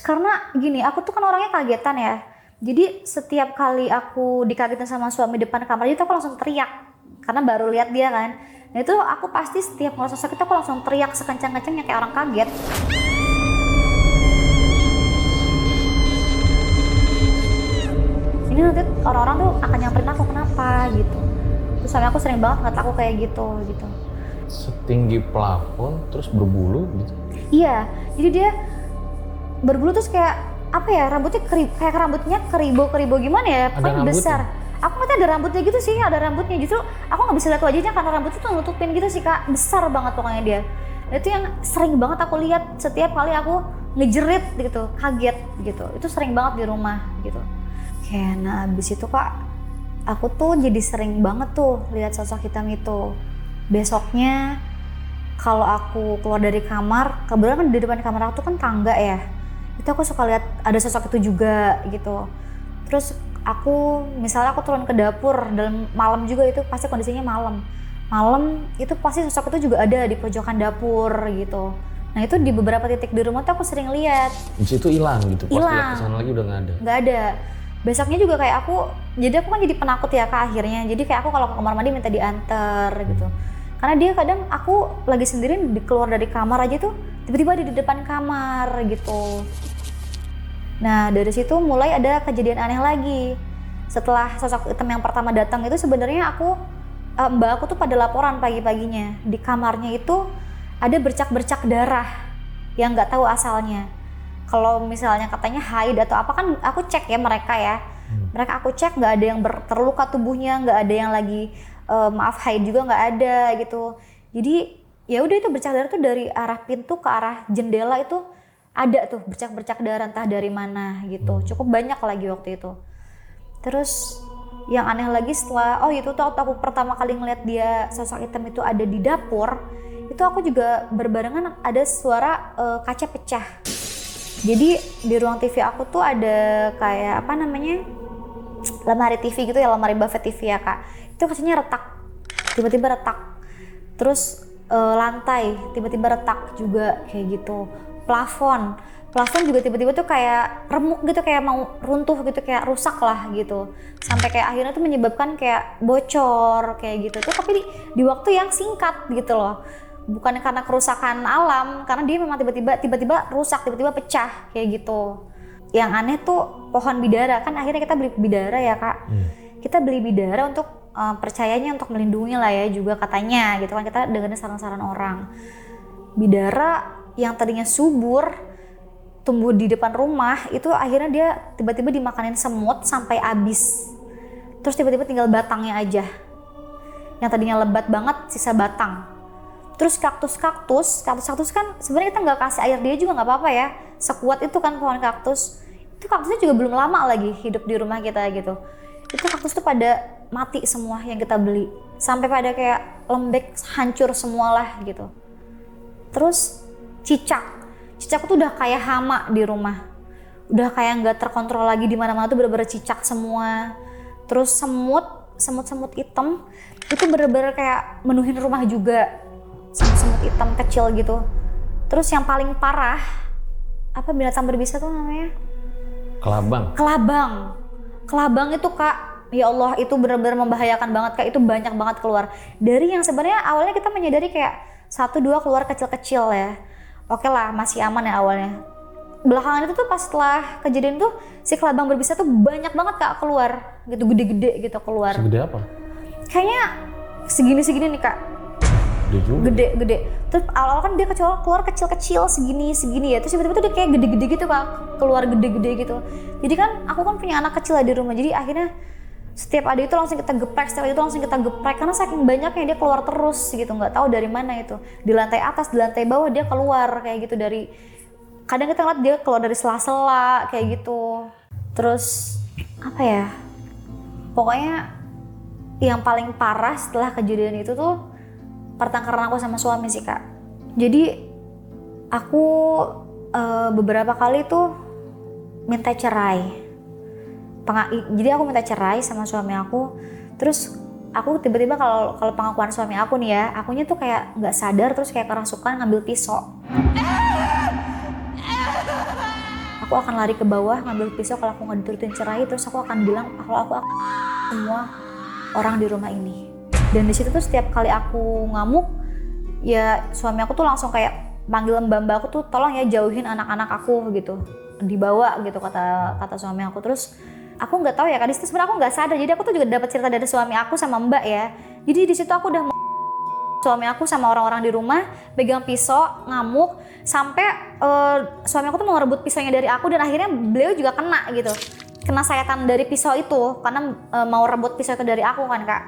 Karena gini, aku tuh kan orangnya kagetan ya. Jadi setiap kali aku dikagetin sama suami depan kamar itu aku langsung teriak. Karena baru lihat dia kan. Nah itu aku pasti setiap ngeliat sosok itu aku langsung teriak sekencang-kencangnya kayak orang kaget. Ini nanti orang-orang tuh akan nyamperin aku, kenapa gitu. Terus suami aku sering banget ngeliat aku kayak gitu. Setinggi plafon terus berbulu gitu? Iya, jadi dia berbulu terus kayak apa ya, rambutnya kayak rambutnya keribo gimana ya, pokoknya besar. Aku ngeliatnya ada rambutnya gitu sih, ada rambutnya, justru aku nggak bisa lihat wajahnya karena rambutnya tuh nutupin gitu sih Kak, besar banget pokoknya dia. Dan itu yang sering banget aku lihat setiap kali aku ngejerit gitu, kaget gitu, itu sering banget di rumah gitu. Kayak nah abis itu Kak, aku tuh jadi sering banget tuh lihat sosok hitam itu. Besoknya kalau aku keluar dari kamar, kebetulan kan di depan kamar aku tuh kan tangga ya, itu aku suka lihat ada sosok itu juga gitu. Terus aku misalnya aku turun ke dapur dalam malam juga, itu pasti kondisinya malam itu pasti sosok itu juga ada di pojokan dapur gitu. Nah itu di beberapa titik di rumah tuh aku sering lihat. Di situ hilang gitu, pas lihat Hilang. kesana lagi udah nggak ada. Nggak ada. Besoknya juga kayak jadi aku kan jadi penakut ya Kak akhirnya. Jadi kayak aku kalau ke kamar mandi minta diantar gitu. Karena dia kadang aku lagi sendiri keluar dari kamar aja tuh tiba-tiba ada di depan kamar gitu. Nah dari situ mulai ada kejadian aneh lagi. Setelah sosok hitam yang pertama datang itu sebenarnya mbak aku tuh pada laporan pagi-paginya. Di kamarnya itu ada bercak-bercak darah yang nggak tahu asalnya. Kalau misalnya katanya haid atau apa kan aku cek ya mereka ya. Mereka aku cek nggak ada yang terluka tubuhnya, nggak ada yang lagi haid juga nggak ada gitu. Jadi ya udah itu bercak darah tuh dari arah pintu ke arah jendela itu ada tuh bercak-bercak darah entah dari mana gitu. Cukup banyak lagi waktu itu. Terus yang aneh lagi setelah itu tuh aku pertama kali ngeliat dia sosok hitam itu ada di dapur, itu aku juga berbarengan ada suara kaca pecah. Jadi di ruang TV aku tuh ada kayak lemari TV gitu ya, lemari buffet TV ya Kak. Itu kacanya retak, tiba-tiba retak. Terus lantai tiba-tiba retak juga kayak gitu. Plafon juga tiba-tiba tuh kayak remuk gitu, kayak mau runtuh gitu, kayak rusak lah gitu. Sampai kayak akhirnya tuh menyebabkan kayak bocor kayak gitu. Tuh tapi di waktu yang singkat gitu loh. Bukan karena kerusakan alam, karena dia memang tiba-tiba rusak, tiba-tiba pecah kayak gitu. Yang aneh tuh pohon bidara, kan akhirnya kita beli bidara ya Kak. Kita beli bidara untuk percayanya untuk melindungi lah ya juga katanya gitu kan, kita dengerin saran-saran orang. Bidara yang tadinya subur tumbuh di depan rumah itu akhirnya dia tiba-tiba dimakanin semut sampai habis. Terus tiba-tiba tinggal batangnya aja. Yang tadinya lebat banget sisa batang. Terus kaktus kan sebenarnya kita nggak kasih air dia juga nggak apa-apa ya. Sekuat itu kan pohon kaktus. Itu kaktusnya juga belum lama lagi hidup di rumah kita gitu. Itu kaktus tuh pada mati semua yang kita beli. Sampai pada kayak lembek, hancur semualah gitu. Terus cicak tuh udah kayak hama di rumah. Udah kayak nggak terkontrol lagi, di mana-mana tuh bener-bener cicak semua. Terus semut hitam itu bener-bener kayak menuhin rumah juga. Semut hitam kecil gitu. Terus yang paling parah, apa binatang berbisa tuh namanya? Kelabang itu Kak, ya Allah itu benar-benar membahayakan banget Kak, itu banyak banget keluar. Dari yang sebenarnya awalnya kita menyadari kayak 1-2 keluar kecil-kecil ya. Oke lah, masih aman ya awalnya. Belakangan itu tuh pas setelah kejadian tuh si kelabang berbisa tuh banyak banget Kak keluar, gitu gede-gede gitu keluar. Segede apa? Kayaknya segini-segini nih Kak. Gede. Terus awal-awal kan dia keluar kecil-kecil segini ya. Terus tiba-tiba tuh dia kayak gede-gede gitu Kak, keluar gede-gede gitu. Jadi kan aku kan punya anak kecil lah di rumah. Jadi akhirnya setiap ada itu langsung kita geprek, karena saking banyaknya dia keluar terus gitu, nggak tahu dari mana itu. Di lantai atas, di lantai bawah dia keluar kayak gitu dari. Kadang kita ngeliat dia keluar dari sela-sela kayak gitu. Terus apa ya? Pokoknya yang paling parah setelah kejadian itu tuh pertengkaran aku sama suami sih Kak. Jadi aku beberapa kali tuh minta cerai. Jadi aku minta cerai sama suami aku. Terus aku tiba-tiba kalau pengakuan suami aku nih ya, akunya tuh kayak nggak sadar terus kayak kerasukan ngambil pisau. Aku akan lari ke bawah ngambil pisau kalau aku nggak diturutin cerai. Terus aku akan bilang kalau aku semua orang di rumah ini. Dan di situ tuh setiap kali aku ngamuk, ya suami aku tuh langsung kayak panggil mbak aku tuh tolong ya jauhin anak-anak aku gitu, dibawa gitu kata suami aku. Terus aku nggak tahu ya kan, di situ sebenarnya aku nggak sadar. Jadi aku tuh juga dapat cerita dari suami aku sama mbak ya. Jadi di situ aku udah suami aku sama orang-orang di rumah pegang pisau ngamuk sampai suami aku tuh mau ngerebut pisaunya dari aku dan akhirnya beliau juga kena sayatan dari pisau itu karena mau rebut pisau itu dari aku kan Kak.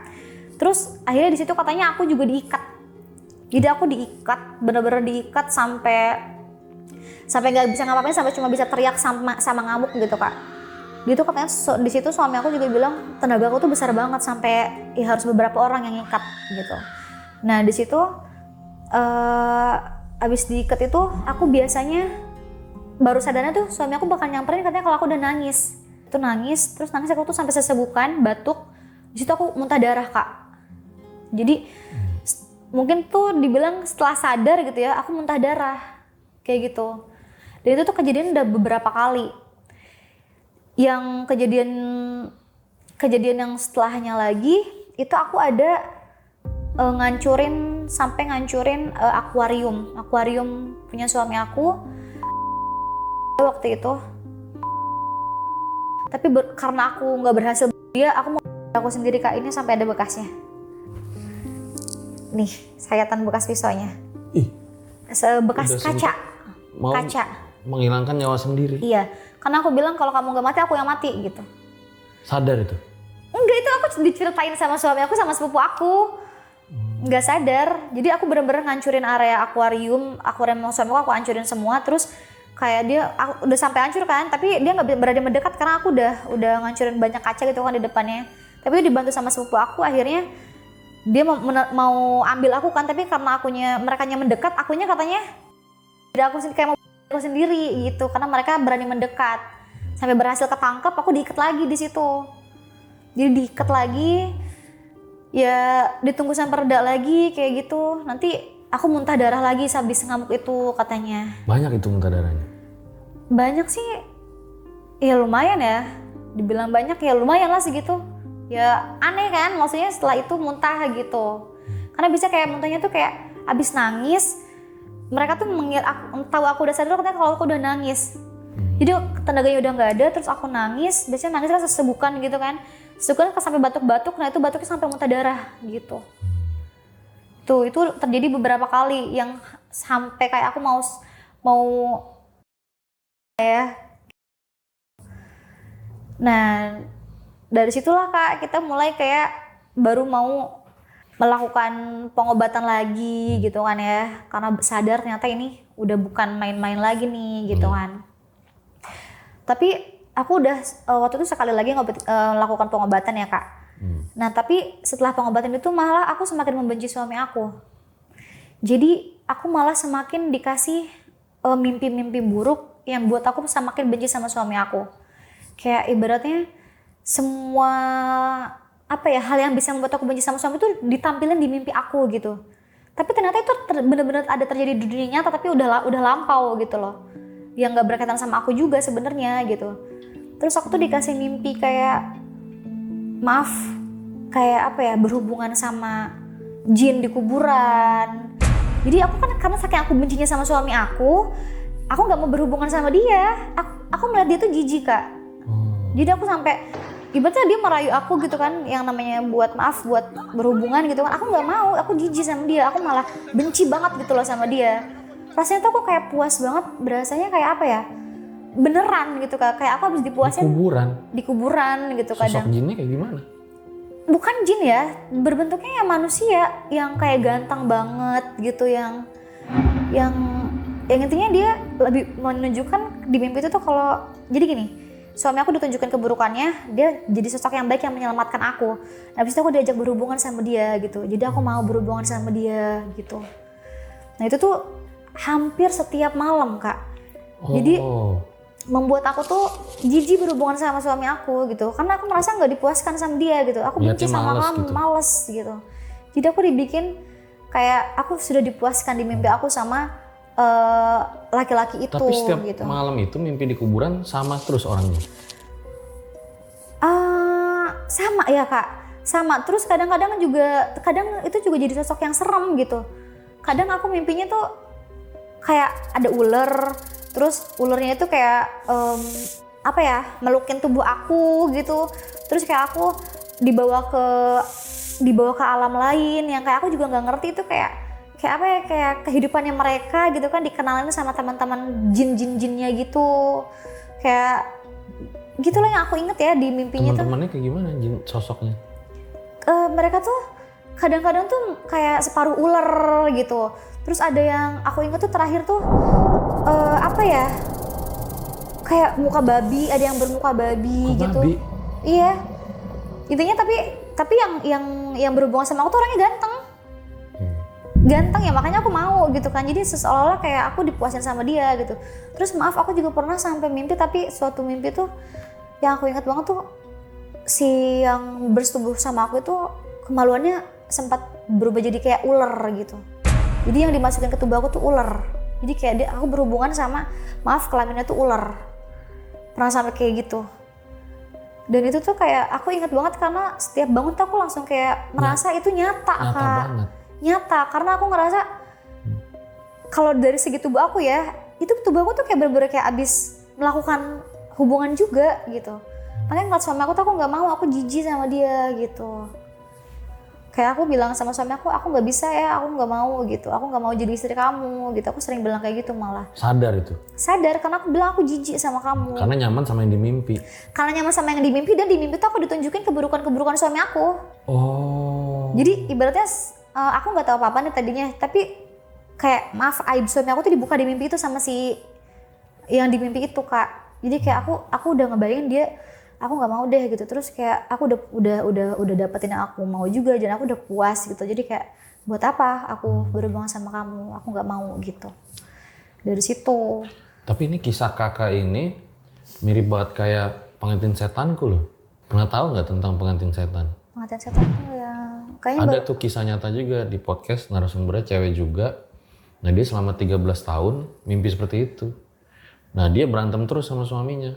Terus akhirnya di situ katanya aku juga diikat. Jadi aku diikat, bener-bener diikat sampai nggak bisa ngapain, sampai cuma bisa teriak sama ngamuk gitu Kak. Gitu katanya di situ suami aku juga bilang tenaga aku tuh besar banget sampai ya harus beberapa orang yang ngikat gitu. Nah di situ abis diikat itu aku biasanya baru sadarnya tuh suami aku bakal nyamperin katanya kalau aku udah nangis. Itu nangis, terus nangis aku tuh sampai sesegukan, batuk. Di situ aku muntah darah Kak. Jadi mungkin tuh dibilang setelah sadar gitu ya, aku muntah darah kayak gitu. Dan itu tuh kejadian udah beberapa kali. Yang kejadian yang setelahnya lagi itu aku ada ngancurin akuarium punya suami aku waktu itu. Tapi karena aku nggak berhasil dia, aku mau aku sendiri Kak, ini sampai ada bekasnya. Nih, sayatan bekas pisaunya. Ih, bekas kaca. Kaca. Menghilangkan nyawa sendiri. Iya, karena aku bilang kalau kamu nggak mati, aku yang mati gitu. Sadar itu? Enggak, itu aku diceritain sama suami aku sama sepupu aku. Nggak sadar, jadi aku bener-bener ngancurin area akuarium suami aku hancurin semua, terus kayak dia udah sampai hancur kan, tapi dia nggak berani mendekat karena aku udah ngancurin banyak kaca gitu kan di depannya. Tapi dibantu sama sepupu aku, akhirnya dia mau ambil aku kan, tapi karena merekanya mendekat, akunya katanya tidak aku kayak mau aku sendiri gitu, karena mereka berani mendekat. Sampai berhasil ketangkep, aku diikat lagi di situ. Jadi diikat lagi, ya ditunggu sampai reda lagi kayak gitu. Nanti aku muntah darah lagi habis ngamuk itu katanya. Banyak itu muntah darahnya? Banyak sih, ya lumayan ya. Dibilang banyak ya lumayan lah segitu. Ya aneh kan, maksudnya setelah itu muntah gitu. Karena bisa kayak muntahnya tuh kayak abis nangis. Mereka tuh tahu aku udah sadar katanya kalau aku udah nangis. Jadi tenaganya udah nggak ada, terus aku nangis. Biasanya nangis kan sesebukan gitu kan. Sesebukan sampai batuk-batuk, nah itu batuknya sampai muntah darah gitu. Tuh, itu terjadi beberapa kali yang sampai kayak aku mau ya. Nah, dari situlah Kak kita mulai kayak baru mau melakukan pengobatan lagi gitu kan ya. Karena sadar ternyata ini udah bukan main-main lagi nih gitu kan. Tapi aku udah waktu itu sekali lagi melakukan pengobatan ya Kak. Nah tapi setelah pengobatan itu malah aku semakin membenci suami aku. Jadi aku malah semakin dikasih mimpi-mimpi buruk yang buat aku semakin benci sama suami aku. Kayak ibaratnya semua hal yang bisa membuat aku benci sama suami itu ditampilin di mimpi aku gitu. Tapi ternyata itu benar-benar ada terjadi di dunia nyata, tapi udah lampau gitu loh. Yang nggak berkaitan sama aku juga sebenarnya gitu. Terus aku tuh dikasih mimpi kayak berhubungan sama jin di kuburan. Jadi aku kan karena saking aku bencinya sama suami aku nggak mau berhubungan sama dia. Aku melihat dia tuh jijik Kak. Jadi aku sampai ibaratnya dia merayu aku gitu kan, yang namanya buat berhubungan gitu kan. Aku nggak mau, aku jijik sama dia. Aku malah benci banget gitu loh sama dia. Rasanya tuh aku kayak puas banget, berasanya kayak apa ya? Beneran gitu Kak, kayak aku habis dipuasin di kuburan gitu kadang. Sosok jinnya kayak gimana? Bukan jin ya, berbentuknya ya manusia yang kayak ganteng banget gitu, yang intinya dia lebih menunjukkan di mimpi itu tuh kalau jadi gini, suami aku ditunjukkan keburukannya, dia jadi sosok yang baik yang menyelamatkan aku. Habis itu aku diajak berhubungan sama dia gitu, jadi aku mau berhubungan sama dia gitu. Nah itu tuh hampir setiap malam Kak. Jadi membuat aku tuh jijik berhubungan sama suami aku gitu, karena aku merasa nggak dipuaskan sama dia gitu. Aku benci sama kamu, males gitu. Jadi aku dibikin kayak aku sudah dipuaskan di mimpi aku sama laki-laki itu. Tapi setiap gitu. malam itu mimpi di kuburan sama terus orangnya? Sama ya Kak, sama. Terus kadang itu juga jadi sosok yang serem gitu. Kadang aku mimpinya tuh kayak ada ular. Terus ularnya itu kayak melukin tubuh aku gitu. Terus kayak aku dibawa ke alam lain yang kayak aku juga nggak ngerti itu kayak kehidupannya mereka gitu kan, dikenalin sama teman-teman jin-jinnya gitu. Kayak gitulah yang aku inget ya di mimpinya. Teman-temannya kayak gimana jin sosoknya? Mereka tuh kadang-kadang tuh kayak separuh ular gitu. Terus ada yang aku inget tuh terakhir tuh kayak muka babi, ada yang bermuka babi gitu. Babi? Iya. Intinya tapi yang berhubungan sama aku tuh orangnya ganteng. Ganteng ya, makanya aku mau gitu kan. Jadi seolah-olah kayak aku dipuasin sama dia gitu. Terus maaf, aku juga pernah sampai mimpi, tapi suatu mimpi tuh yang aku ingat banget tuh si yang bersetubuh sama aku itu kemaluannya sempat berubah jadi kayak ular gitu. Jadi yang dimasukin ke tubuh aku tuh ular. Jadi kayak aku berhubungan sama, maaf, kelaminnya tuh ular. Pernah sampai kayak gitu. Dan itu tuh kayak aku inget banget karena setiap bangun tuh aku langsung kayak merasa itu nyata Nyata Kak. banget. Nyata karena aku ngerasa kalau dari segi tubuh aku ya, itu tubuh aku tuh kayak bener-bener kayak abis melakukan hubungan juga gitu. Makanya ngeliat suami aku tuh aku nggak mau, aku jijik sama dia gitu. Kayak aku bilang sama suami aku nggak bisa ya, aku nggak mau gitu, aku nggak mau jadi istri kamu gitu. Aku sering bilang kayak gitu malah. Sadar itu. Sadar karena aku bilang aku jijik sama kamu. Karena nyaman sama yang di mimpi. Karena nyaman sama yang di mimpi dan di mimpi tuh aku ditunjukin keburukan-keburukan suami aku. Oh. Jadi ibaratnya aku nggak tahu apa-apa nih tadinya, tapi kayak maaf aib suami aku tuh dibuka di mimpi itu sama si yang di mimpi itu Kak. Jadi kayak aku udah ngebayangin dia, aku nggak mau deh gitu. Terus kayak aku udah dapetin yang aku mau juga dan aku udah puas gitu. Jadi kayak buat apa aku berhubungan sama kamu? Aku nggak mau gitu. Dari situ. Tapi ini kisah kakak ini mirip banget kayak pengantin setanku loh. Pernah tahu nggak tentang pengantin setan? Pengantin setan tuh ya kayaknya Ada tuh kisah nyata juga di podcast narasumbernya cewek juga. Nah dia selama 13 tahun mimpi seperti itu. Nah dia berantem terus sama suaminya.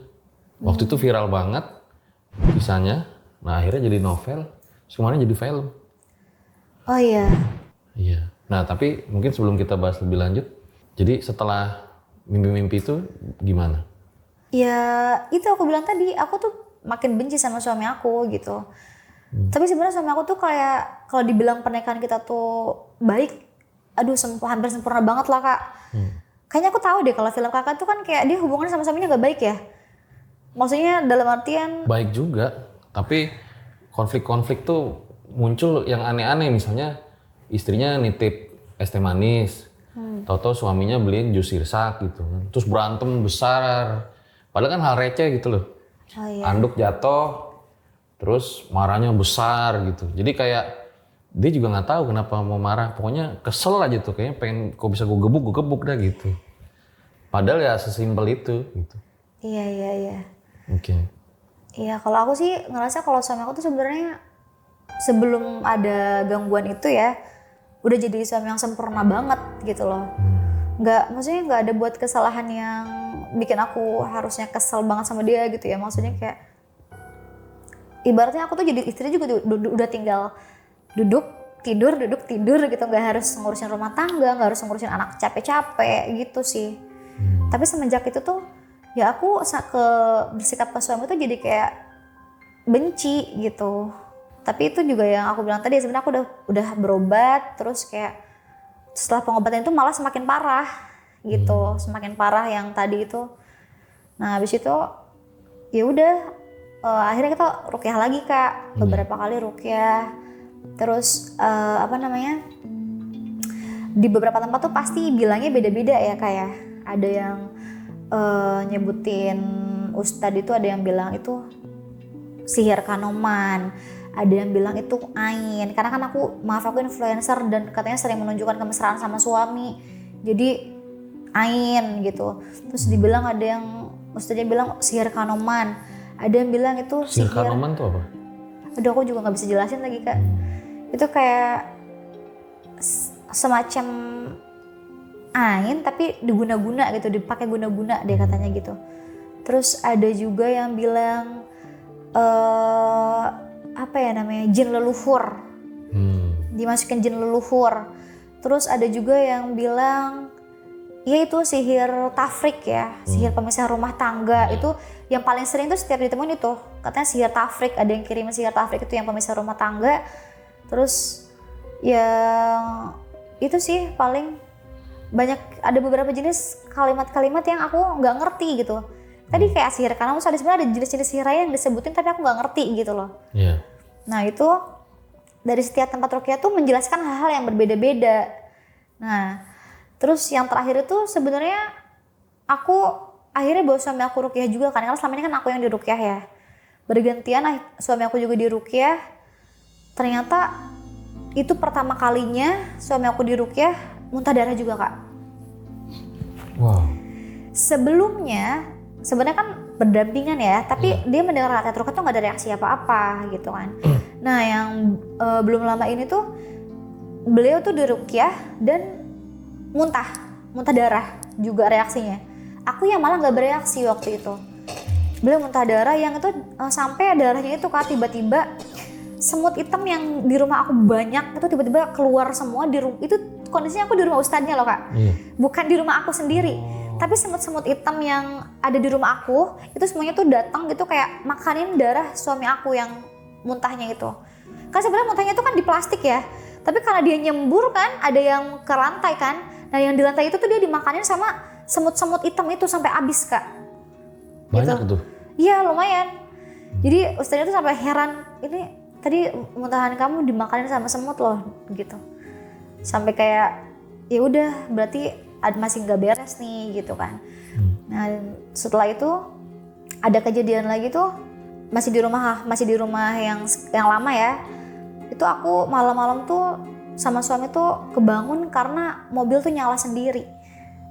Waktu itu viral banget kisahnya. Nah akhirnya jadi novel. Terus kemarin jadi film. Oh iya. Iya. Nah tapi mungkin sebelum kita bahas lebih lanjut. Jadi setelah mimpi-mimpi itu gimana? Ya itu aku bilang tadi, aku tuh makin benci sama suami aku gitu. Tapi sebenarnya suami aku tuh kayak kalau dibilang pernikahan kita tuh baik, aduh hampir sempurna banget lah Kak. Kayaknya aku tahu deh kalau film Kakak tuh kan kayak dia hubungannya sama suaminya gak baik ya. Maksudnya dalam artian Baik juga, tapi konflik-konflik tuh muncul yang aneh-aneh. Misalnya istrinya nitip es teh manis, tau-tau suaminya beliin jus sirsak gitu kan. Terus berantem besar, padahal kan hal receh gitu loh. oh iya. Anduk jatuh, terus marahnya besar gitu. Jadi kayak dia juga nggak tahu kenapa mau marah. Pokoknya kesel aja tuh, kayaknya pengen kok bisa gue gebuk dah gitu. Padahal ya sesimpel itu gitu. Iya. Oke. Iya, kalau aku sih ngerasa kalau suami aku tuh sebenarnya sebelum ada gangguan itu ya udah jadi suami yang sempurna banget gitu loh. Maksudnya nggak ada buat kesalahan yang bikin aku harusnya kesel banget sama dia gitu ya. Maksudnya kayak ibaratnya aku tuh jadi istri juga udah tinggal duduk tidur gitu, nggak harus ngurusin rumah tangga, nggak harus ngurusin anak capek-capek gitu sih. Tapi semenjak itu tuh ya aku bersikap ke suami tuh jadi kayak benci gitu. Tapi itu juga yang aku bilang tadi, sebenarnya aku udah berobat, terus kayak setelah pengobatan itu malah semakin parah gitu, semakin parah yang tadi itu. Nah habis itu ya udah akhirnya kita ruqyah lagi Kak, beberapa kali ruqyah. Terus di beberapa tempat tuh pasti bilangnya beda-beda ya Kak ya. Ada yang nyebutin ustadz itu, ada yang bilang itu sihir Kanoman, ada yang bilang itu ain. Karena kan aku influencer dan katanya sering menunjukkan kemesraan sama suami, jadi ain gitu. Terus dibilang ada yang ustadznya bilang sihir Kanoman, ada yang bilang itu Sihir Kanoman tuh apa? Aduh aku juga nggak bisa jelasin lagi Kak. Itu kayak semacam ain tapi diguna-guna gitu, dipakai guna-guna dia katanya gitu. Terus ada juga yang bilang jin leluhur, dimasukin jin leluhur. Terus ada juga yang bilang ya itu sihir tafrik ya, sihir pemisah rumah tangga. Itu yang paling sering tuh setiap ditemuin itu katanya sihir tafrik, ada yang kirim sihir tafrik itu yang pemisah rumah tangga. Terus yang itu sih paling banyak, ada beberapa jenis kalimat-kalimat yang aku nggak ngerti gitu. Tadi kayak sihir Kanoman, ada sebenarnya ada jenis-jenis sihir lain yang disebutin tapi aku nggak ngerti gitu loh. Iya. Nah itu dari setiap tempat ruqyah tuh menjelaskan hal-hal yang berbeda-beda. Nah terus yang terakhir itu sebenarnya aku akhirnya bawa suami aku ruqyah juga kan, karena selama ini kan aku yang di ruqyah ya. Bergantian suami aku juga di ruqyah. Ternyata itu pertama kalinya suami aku di ruqyah muntah darah juga Kak. Wow. Sebelumnya sebenarnya kan berdampingan ya, tapi dia mendengar kata ruqyah tuh nggak ada reaksi apa-apa gitu kan. Nah yang belum lama ini tuh beliau tuh di ruqyah dan muntah darah juga reaksinya. Aku yang malah nggak bereaksi waktu itu. beliau muntah darah yang itu sampai darahnya itu Kak, tiba-tiba semut hitam yang di rumah aku banyak itu tiba-tiba keluar semua di rumah. Itu kondisinya aku di rumah ustadznya loh Kak, bukan di rumah aku sendiri. Tapi semut-semut hitam yang ada di rumah aku itu semuanya tuh datang gitu kayak makanin darah suami aku yang muntahnya itu. Kan sebenarnya muntahnya itu kan di plastik ya, tapi karena dia nyembur kan ada yang ke lantai kan. Nah yang di lantai itu tuh dia dimakanin sama semut-semut hitam itu sampai habis Kak. Banyak gitu. tuh? Iya lumayan. Jadi ustadznya tuh sampai heran, ini tadi muntahan kamu dimakanin sama semut loh gitu. Sampai kayak ya udah berarti masih nggak beres nih gitu kan. Nah setelah itu ada kejadian lagi tuh masih di rumah yang lama ya. Itu aku malam-malam tuh sama suami tuh kebangun karena mobil tuh nyala sendiri.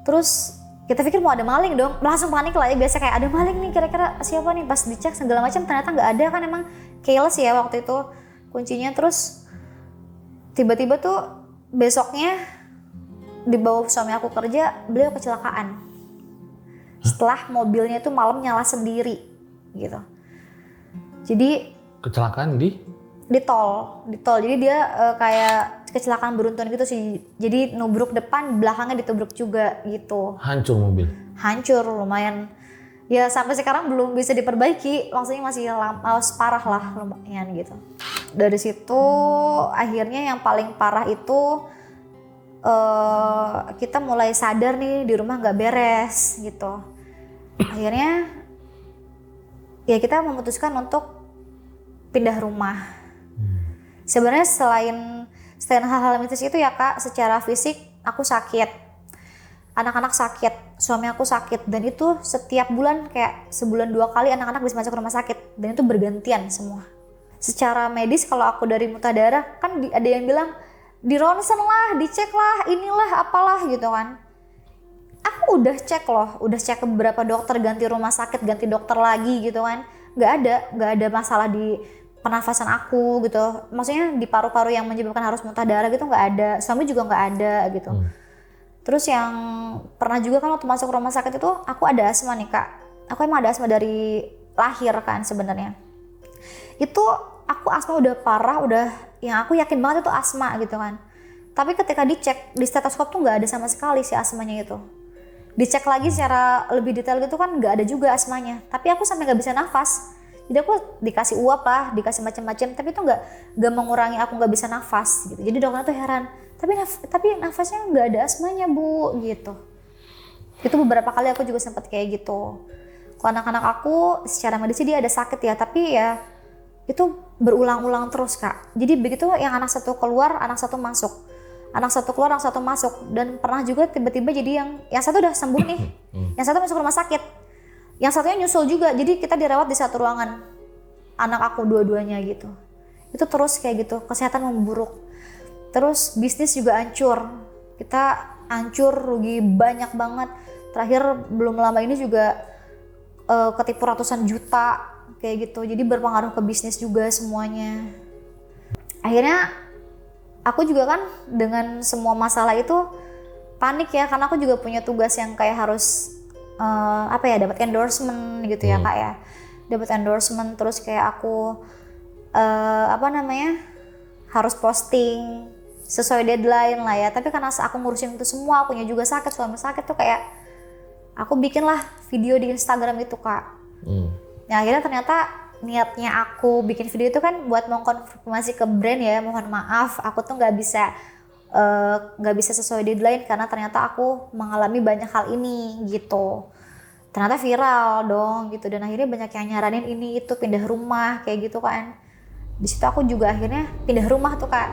Terus kita pikir mau ada maling dong, langsung panik lah ya, biasa kayak ada maling nih kira-kira siapa nih, pas dicek segala macam ternyata nggak ada kan, emang keyless ya waktu itu kuncinya. Terus tiba-tiba tuh besoknya dibawa suami aku kerja, beliau kecelakaan setelah mobilnya tuh malam nyala sendiri gitu. Jadi Kecelakaan di tol. Jadi dia kayak kecelakaan beruntun gitu sih. Jadi nubruk depan, belakangnya ditubruk juga gitu. hancur mobil. Hancur lumayan. Ya sampai sekarang belum bisa diperbaiki. Maksudnya masih parah lah lumayan gitu. Dari situ akhirnya yang paling parah itu kita mulai sadar nih di rumah nggak beres gitu. Akhirnya ya kita memutuskan untuk pindah rumah. Sebenarnya selain hal-hal mitis itu ya Kak, secara fisik aku sakit, anak-anak sakit, suami aku sakit, dan itu setiap bulan kayak sebulan 2 kali anak-anak bisa masuk rumah sakit, dan itu bergantian semua. Secara medis kalau aku dari muntah darah kan ada yang bilang di ronsen lah, dicek lah, inilah apalah gitu kan. Aku udah cek ke beberapa dokter, ganti rumah sakit, ganti dokter lagi gitu kan, nggak ada masalah di pernafasan aku gitu, maksudnya di paru-paru yang menyebabkan harus muntah darah gitu nggak ada, suami juga nggak ada gitu. Terus yang pernah juga kan waktu masuk rumah sakit itu aku ada asma nih Kak, aku emang ada asma dari lahir kan sebenarnya. Itu aku asma udah parah, udah yang aku yakin banget itu asma gitu kan. Tapi ketika dicek di stetoskop tuh nggak ada sama sekali si asmanya itu. Dicek lagi secara lebih detail gitu kan nggak ada juga asmanya. Tapi aku sampai nggak bisa nafas. Jadi aku dikasih uap lah, dikasih macam-macam, tapi itu nggak mengurangi aku nggak bisa nafas gitu. Jadi dokter tuh heran, tapi nafasnya nggak ada asmanya Bu gitu. Itu beberapa kali aku juga sempat kayak gitu. Kalau anak-anak aku secara medis dia ada sakit ya, tapi ya itu berulang-ulang terus Kak. Jadi begitu yang anak satu keluar, anak satu masuk. Anak satu keluar, anak satu masuk. Dan pernah juga tiba-tiba jadi yang satu udah sembuh nih, yang satu masuk rumah sakit. Yang satunya nyusul juga, jadi kita dirawat di satu ruangan, anak aku dua-duanya gitu. Itu terus kayak gitu, kesehatan memburuk. Terus bisnis juga hancur, kita hancur, rugi banyak banget. Terakhir belum lama ini juga ketipu ratusan juta kayak gitu, jadi berpengaruh ke bisnis juga semuanya. Akhirnya aku juga kan dengan semua masalah itu panik ya, karena aku juga punya tugas yang kayak harus dapat endorsement gitu ya Kak ya, dapat endorsement, terus kayak aku harus posting sesuai deadline lah ya. Tapi karena aku ngurusin itu semua, akunya juga sakit, suami sakit tuh kayak aku bikinlah video di Instagram itu Kak. Nah akhirnya ternyata niatnya aku bikin video itu kan buat mengkonfirmasi ke brand ya, mohon maaf aku tuh nggak bisa sesuai deadline karena ternyata aku mengalami banyak hal ini gitu. Ternyata viral dong gitu, dan akhirnya banyak yang nyaranin ini itu pindah rumah kayak gitu kan. Di situ aku juga akhirnya pindah rumah tuh Kak.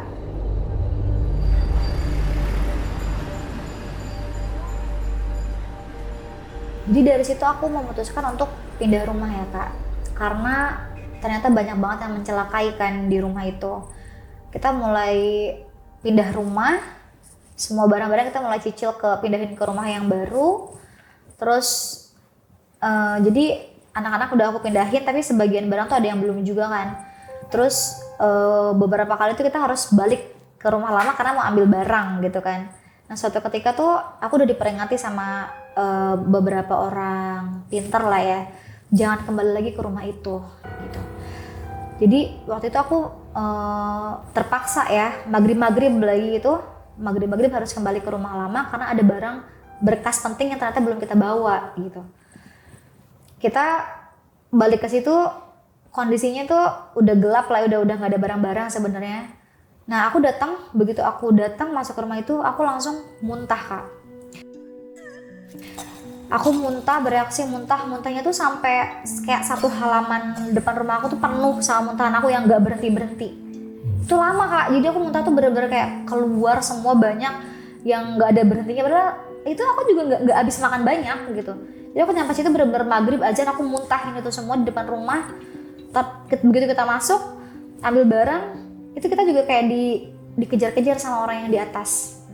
Jadi dari situ aku memutuskan untuk pindah rumah ya Kak, karena ternyata banyak banget yang mencelakai kan di rumah itu. Kita mulai pindah rumah, semua barang-barang kita mulai cicil pindahin ke rumah yang baru. Terus jadi anak-anak udah aku pindahin, tapi sebagian barang tuh ada yang belum juga kan. Terus beberapa kali tuh kita harus balik ke rumah lama karena mau ambil barang gitu kan. Nah suatu ketika tuh aku udah diperingati sama beberapa orang pinter lah ya, jangan kembali lagi ke rumah itu gitu. Jadi waktu itu aku terpaksa ya maghrib lagi itu, maghrib harus kembali ke rumah lama karena ada barang berkas penting yang ternyata belum kita bawa gitu. Kita balik ke situ kondisinya tuh udah gelap lah, udah nggak ada barang-barang sebenarnya. Nah begitu aku datang masuk ke rumah itu aku langsung muntah Kak. Aku bereaksi muntahnya tuh sampai kayak 1 halaman depan rumah aku tuh penuh sama muntahan aku yang nggak berhenti. Itu lama Kak, jadi aku muntah tuh bener-bener kayak keluar semua banyak yang nggak ada berhentinya. Padahal itu aku juga nggak habis makan banyak gitu. Jadi aku nyampe situ bener-bener maghrib aja aku muntahin itu semua di depan rumah. Begitu kita masuk ambil barang, itu kita juga kayak dikejar-kejar sama orang yang di atas.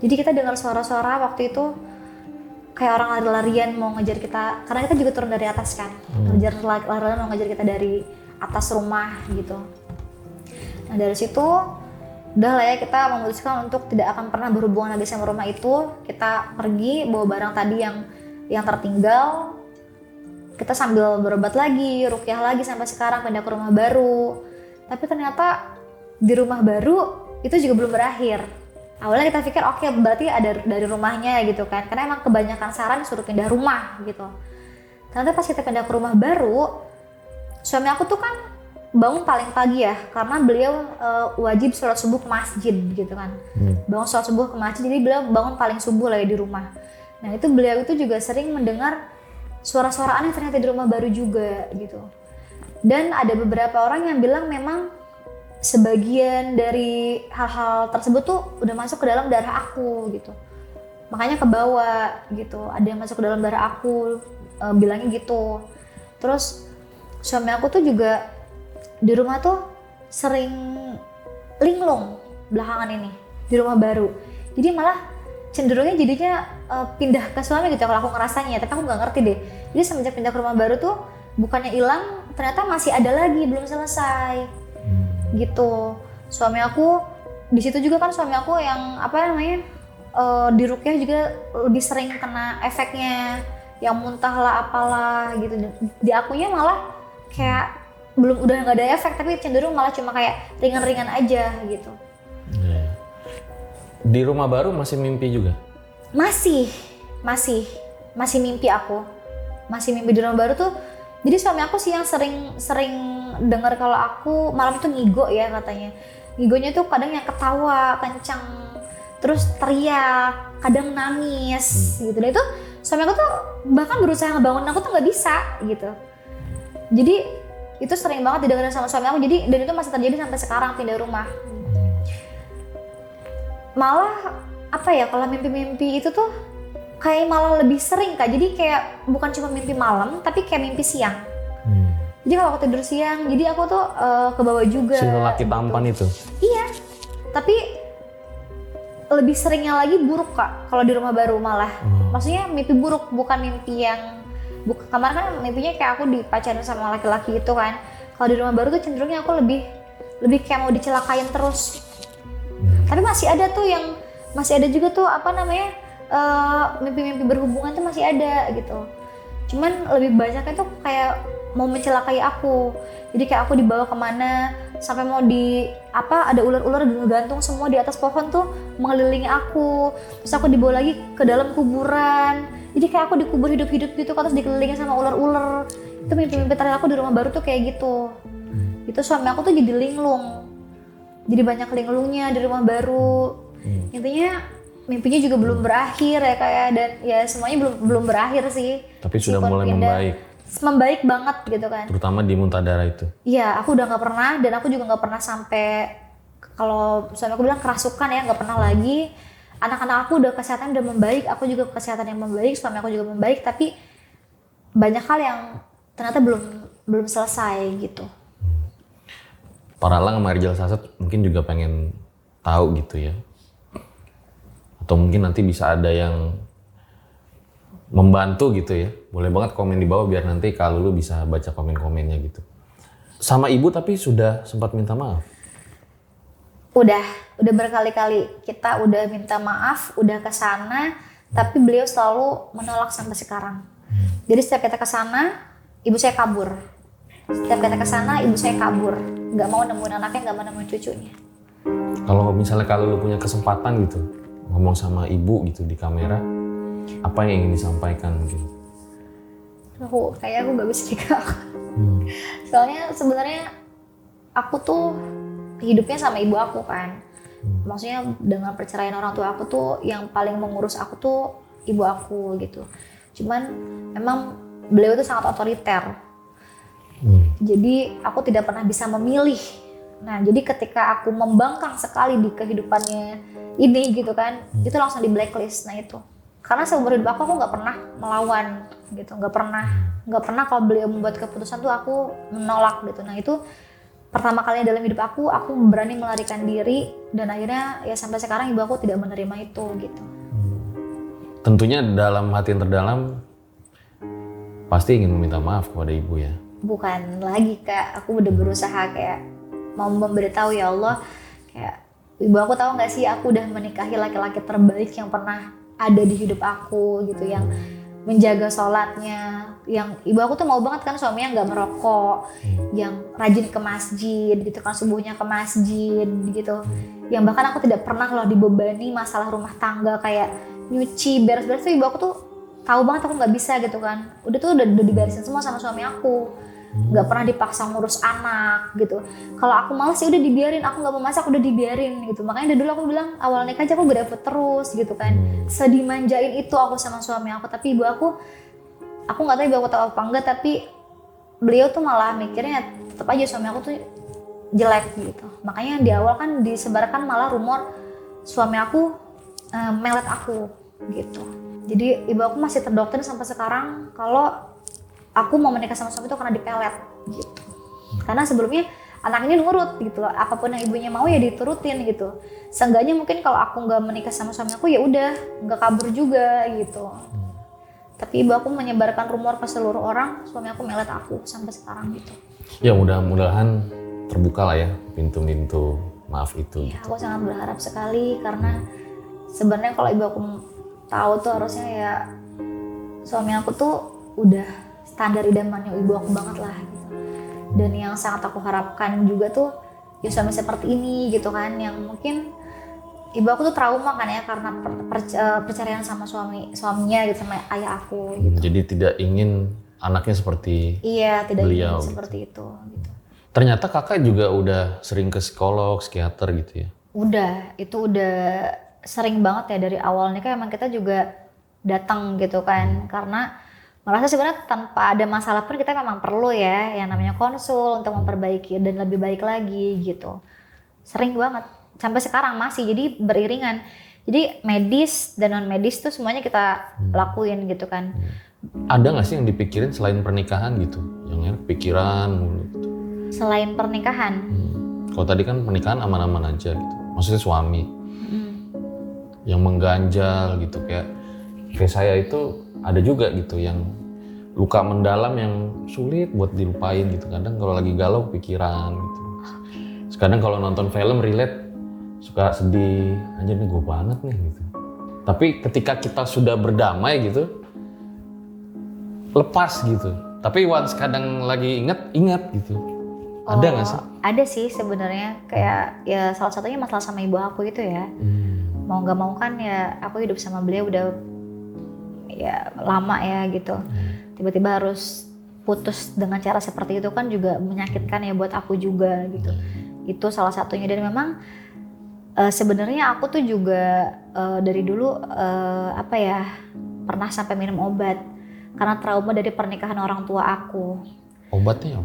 Jadi kita dengar suara-suara waktu itu kayak orang lari-larian mau ngejar kita, karena kita juga turun dari atas kan, lari-larian mau ngejar kita dari atas rumah gitu. Nah dari situ udah lah ya, kita memutuskan untuk tidak akan pernah berhubungan lagi sama rumah itu. Kita pergi bawa barang tadi yang tertinggal, kita sambil berobat lagi, ruqyah lagi sampai sekarang, pindah ke rumah baru. Tapi ternyata di rumah baru itu juga belum berakhir. Awalnya kita pikir oke, berarti ada dari rumahnya gitu kan, karena emang kebanyakan saran disuruh pindah rumah gitu. Ternyata pas kita pindah ke rumah baru, suami aku tuh kan bangun paling pagi ya, karena beliau wajib sholat subuh ke masjid gitu kan. Bangun sholat subuh ke masjid, jadi beliau bangun paling subuh lah ya di rumah. Nah itu beliau itu juga sering mendengar suara-suara aneh ternyata di rumah baru juga gitu. Dan ada beberapa orang yang bilang memang sebagian dari hal-hal tersebut tuh udah masuk ke dalam darah aku gitu, makanya kebawa gitu, ada yang masuk ke dalam darah aku, bilangnya gitu. Terus suami aku tuh juga di rumah tuh sering linglung belakangan ini di rumah baru, jadi malah cenderungnya jadinya pindah ke suami gitu kalau aku ngerasanya, tapi aku nggak ngerti deh. Jadi semenjak pindah ke rumah baru tuh bukannya hilang, ternyata masih ada lagi, belum selesai gitu. Suami aku di situ juga kan, suami aku yang di ruqyah juga lebih sering kena efeknya, yang muntah lah apalah gitu. Di akunya malah kayak udah nggak ada efek, tapi cenderung malah cuma kayak ringan-ringan aja gitu. Di rumah baru masih mimpi juga? Masih mimpi aku, masih mimpi di rumah baru tuh. Jadi suami aku sih yang sering dengar kalau aku malam itu ngigo ya katanya. Ngigonya tuh kadang yang ketawa kencang, terus teriak, kadang nangis gitu. Dan itu suami aku tuh bahkan berusaha ngebangun aku tuh nggak bisa gitu. Jadi itu sering banget didengarin sama suami aku. Jadi dan itu masih terjadi sampai sekarang pindah rumah. Malah kalau mimpi-mimpi itu tuh kayak malah lebih sering Kak. Jadi kayak bukan cuma mimpi malam, tapi kayak mimpi siang. Jadi kalau aku tidur siang, jadi aku tuh kebawa juga. Si lelaki tampan itu? Iya, tapi lebih seringnya lagi buruk Kak, kalau di rumah baru malah. Maksudnya mimpi buruk, bukan mimpi yang... Kemarin kan mimpinya kayak aku dipacarin sama laki-laki itu kan. Kalau di rumah baru tuh cenderungnya aku lebih kayak mau dicelakain terus. Tapi masih ada juga tuh mimpi-mimpi berhubungan tuh masih ada gitu. Cuman lebih banyaknya tuh kayak mau mencelakai aku. Jadi kayak aku dibawa kemana sampai mau ada ular-ular gantung semua di atas pohon tuh mengelilingi aku. Terus aku dibawa lagi ke dalam kuburan. Jadi kayak aku dikubur hidup-hidup gitu, terus dikelilingi sama ular-ular. Itu mimpi-mimpi terakhir aku di rumah baru tuh kayak gitu. Itu suami aku tuh jadi linglung. Jadi banyak linglungnya di rumah baru. Intinya mimpinya juga belum berakhir ya kayak, dan ya semuanya belum berakhir sih. Tapi sudah mulai membaik banget gitu kan. Terutama di muntah darah itu. Iya, aku udah nggak pernah, dan aku juga nggak pernah sampai, kalau suami aku bilang kerasukan ya, nggak pernah lagi. Anak-anak aku udah kesehatan udah membaik, aku juga kesehatan yang membaik, suami aku juga membaik, tapi banyak hal yang ternyata belum selesai gitu. Para Lang sama Rizal Saset mungkin juga pengen tahu gitu ya. Atau mungkin nanti bisa ada yang membantu gitu ya. Boleh banget komen di bawah biar nanti kalau lu bisa baca komen-komennya gitu. Sama ibu tapi sudah sempat minta maaf? Udah berkali-kali kita udah minta maaf, udah kesana, tapi beliau selalu menolak sampai sekarang. Jadi setiap kita kesana, ibu saya kabur. Setiap kita ke sana, ibu saya kabur. Nggak mau nemuin anaknya, nggak mau nemuin cucunya. Kalau misalnya kalau lu punya kesempatan gitu, ngomong sama ibu gitu di kamera, apa yang ingin disampaikan gitu? Aku nggak bisa nikah. Soalnya sebenarnya aku tuh hidupnya sama ibu aku kan. Maksudnya dengan perceraian orang tua aku tuh yang paling mengurus aku tuh ibu aku gitu. Cuman memang beliau tuh sangat otoriter. Jadi aku tidak pernah bisa memilih. Nah, jadi ketika aku membangkang sekali di kehidupannya ini gitu kan, itu langsung di blacklist. Nah itu, karena seumur hidup aku nggak pernah melawan gitu, nggak pernah kalau beliau membuat keputusan tuh aku menolak gitu. Nah itu pertama kalinya dalam hidup aku berani melarikan diri dan akhirnya ya sampai sekarang ibu aku tidak menerima itu gitu. Tentunya dalam hati yang terdalam pasti ingin meminta maaf kepada ibu ya. Bukan lagi Kak, aku udah berusaha kayak mau memberitahu ya Allah, kayak ibu aku tahu nggak sih aku udah menikahi laki-laki terbaik yang pernah ada di hidup aku gitu, yang menjaga sholatnya, yang ibu aku tuh mau banget kan suaminya nggak merokok, yang rajin ke masjid gitu kan, subuhnya ke masjid gitu, yang bahkan aku tidak pernah loh dibebani masalah rumah tangga kayak nyuci, beres-beres tuh ibu aku tuh tahu banget aku nggak bisa gitu kan, udah diberesin semua sama suami aku. Nggak pernah dipaksa ngurus anak gitu. Kalau aku males ya udah dibiarin, aku nggak mau masak udah dibiarin gitu. Makanya dari dulu aku bilang awal nikah aja aku GrabFood terus gitu kan. Sedimanjain itu aku sama suami aku. Tapi ibu aku nggak tahu ibu aku tahu apa enggak, tapi beliau tuh malah mikirnya tetap aja suami aku tuh jelek gitu. Makanya di awal kan disebarkan malah rumor suami aku melet aku gitu. Jadi ibu aku masih terdoktrin sampai sekarang kalau aku mau menikah sama suami itu karena dipelet gitu. Karena sebelumnya anak ini nurut gitu loh, apapun yang ibunya mau ya diturutin gitu. Seenggaknya mungkin kalau aku nggak menikah sama suami aku ya udah nggak kabur juga gitu. Tapi ibu aku menyebarkan rumor ke seluruh orang suami aku melet aku sampai sekarang gitu. Ya mudah-mudahan terbuka lah ya pintu-pintu maaf itu. Ya, aku sangat berharap sekali karena sebenarnya kalau ibu aku tahu tuh harusnya ya suami aku tuh udah standar idamannya ibu aku banget lah gitu. Dan yang sangat aku harapkan juga tuh ya suami seperti ini gitu kan, yang mungkin ibu aku tuh trauma kan ya karena perceraian sama suaminya gitu, sama ayah aku gitu. Jadi tidak ingin anaknya seperti tidak beliau, ingin seperti itu gitu. Ternyata kakak juga udah sering ke psikolog, psikiater gitu ya? Itu udah sering banget ya dari awal nikah, emang kita juga datang gitu kan, karena merasa sebenarnya tanpa ada masalah pun kita memang perlu ya yang namanya konsul untuk memperbaiki dan lebih baik lagi gitu. Sering banget sampai sekarang masih, jadi beriringan. Jadi medis dan non medis tuh semuanya kita lakuin gitu kan. Ada nggak sih yang dipikirin selain pernikahan gitu, yang pikiran gitu? Selain pernikahan? Kalau tadi kan pernikahan aman-aman aja gitu, maksudnya suami yang mengganjal gitu, kayak saya itu ada juga gitu yang luka mendalam yang sulit buat dilupain gitu. Kadang kalau lagi galau pikiran gitu. Kadang kalau nonton film relate suka sedih, anjir nih gue banget nih gitu. Tapi ketika kita sudah berdamai gitu lepas gitu. Tapi once kadang lagi ingat gitu. Ada nggak sih? Ada sih sebenarnya, kayak ya salah satunya masalah sama ibu aku itu ya. Mau nggak mau kan ya aku hidup sama beliau udah ya lama ya gitu. Tiba-tiba harus putus dengan cara seperti itu kan juga menyakitkan ya buat aku juga gitu. Itu salah satunya. Dan memang sebenarnya aku tuh juga dari dulu pernah sampai minum obat karena trauma dari pernikahan orang tua aku. Obatnya?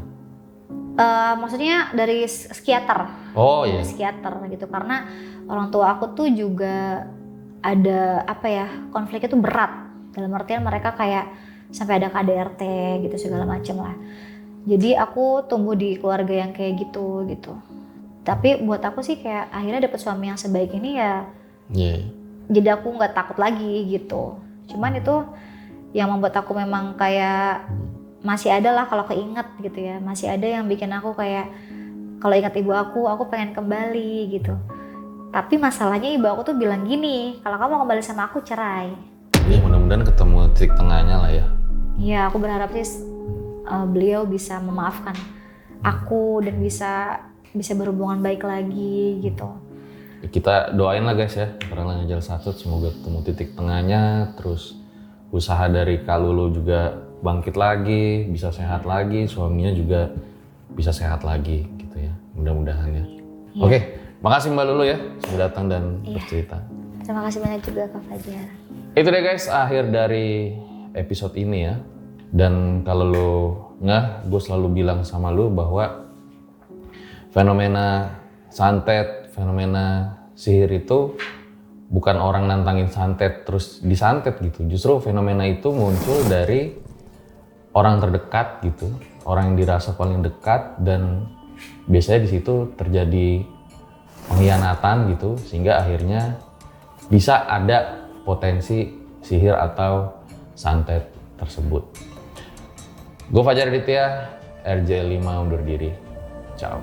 Maksudnya dari psikiater. Oh iya. Psikiater gitu, karena orang tua aku tuh juga ada konfliknya tuh berat. Dalam artian mereka kayak sampai ada KDRT gitu segala macem lah. Jadi aku tumbuh di keluarga yang kayak gitu. Tapi buat aku sih kayak akhirnya dapet suami yang sebaik ini ya. Jadi aku nggak takut lagi gitu. Cuman itu yang membuat aku memang kayak masih ada lah kalau keinget gitu ya. Masih ada yang bikin aku kayak kalau ingat ibu aku pengen kembali gitu. Tapi masalahnya ibu aku tuh bilang gini, kalau kamu kembali sama aku cerai. Ya mudah-mudahan ketemu titik tengahnya lah ya. Iya, aku berharap sih beliau bisa memaafkan aku dan bisa berhubungan baik lagi gitu. Kita doain lah guys ya, para Angel Satu semoga ketemu titik tengahnya, terus usaha dari Kak Lulu juga bangkit lagi, bisa sehat lagi, suaminya juga bisa sehat lagi gitu ya, mudah-mudahan ya. Oke, makasih Mbak Lulu ya sudah datang dan bercerita. Terima kasih banyak juga Kak Fajar. Itu deh guys, akhir dari episode ini ya. Dan kalau lo gue selalu bilang sama lo bahwa fenomena santet, fenomena sihir itu bukan orang nantangin santet terus disantet gitu. Justru fenomena itu muncul dari orang terdekat gitu, orang yang dirasa paling dekat, dan biasanya di situ terjadi pengkhianatan gitu, sehingga akhirnya bisa ada potensi sihir atau santet tersebut. Gue Fajar Aditya, RJ5 undur diri. Ciao.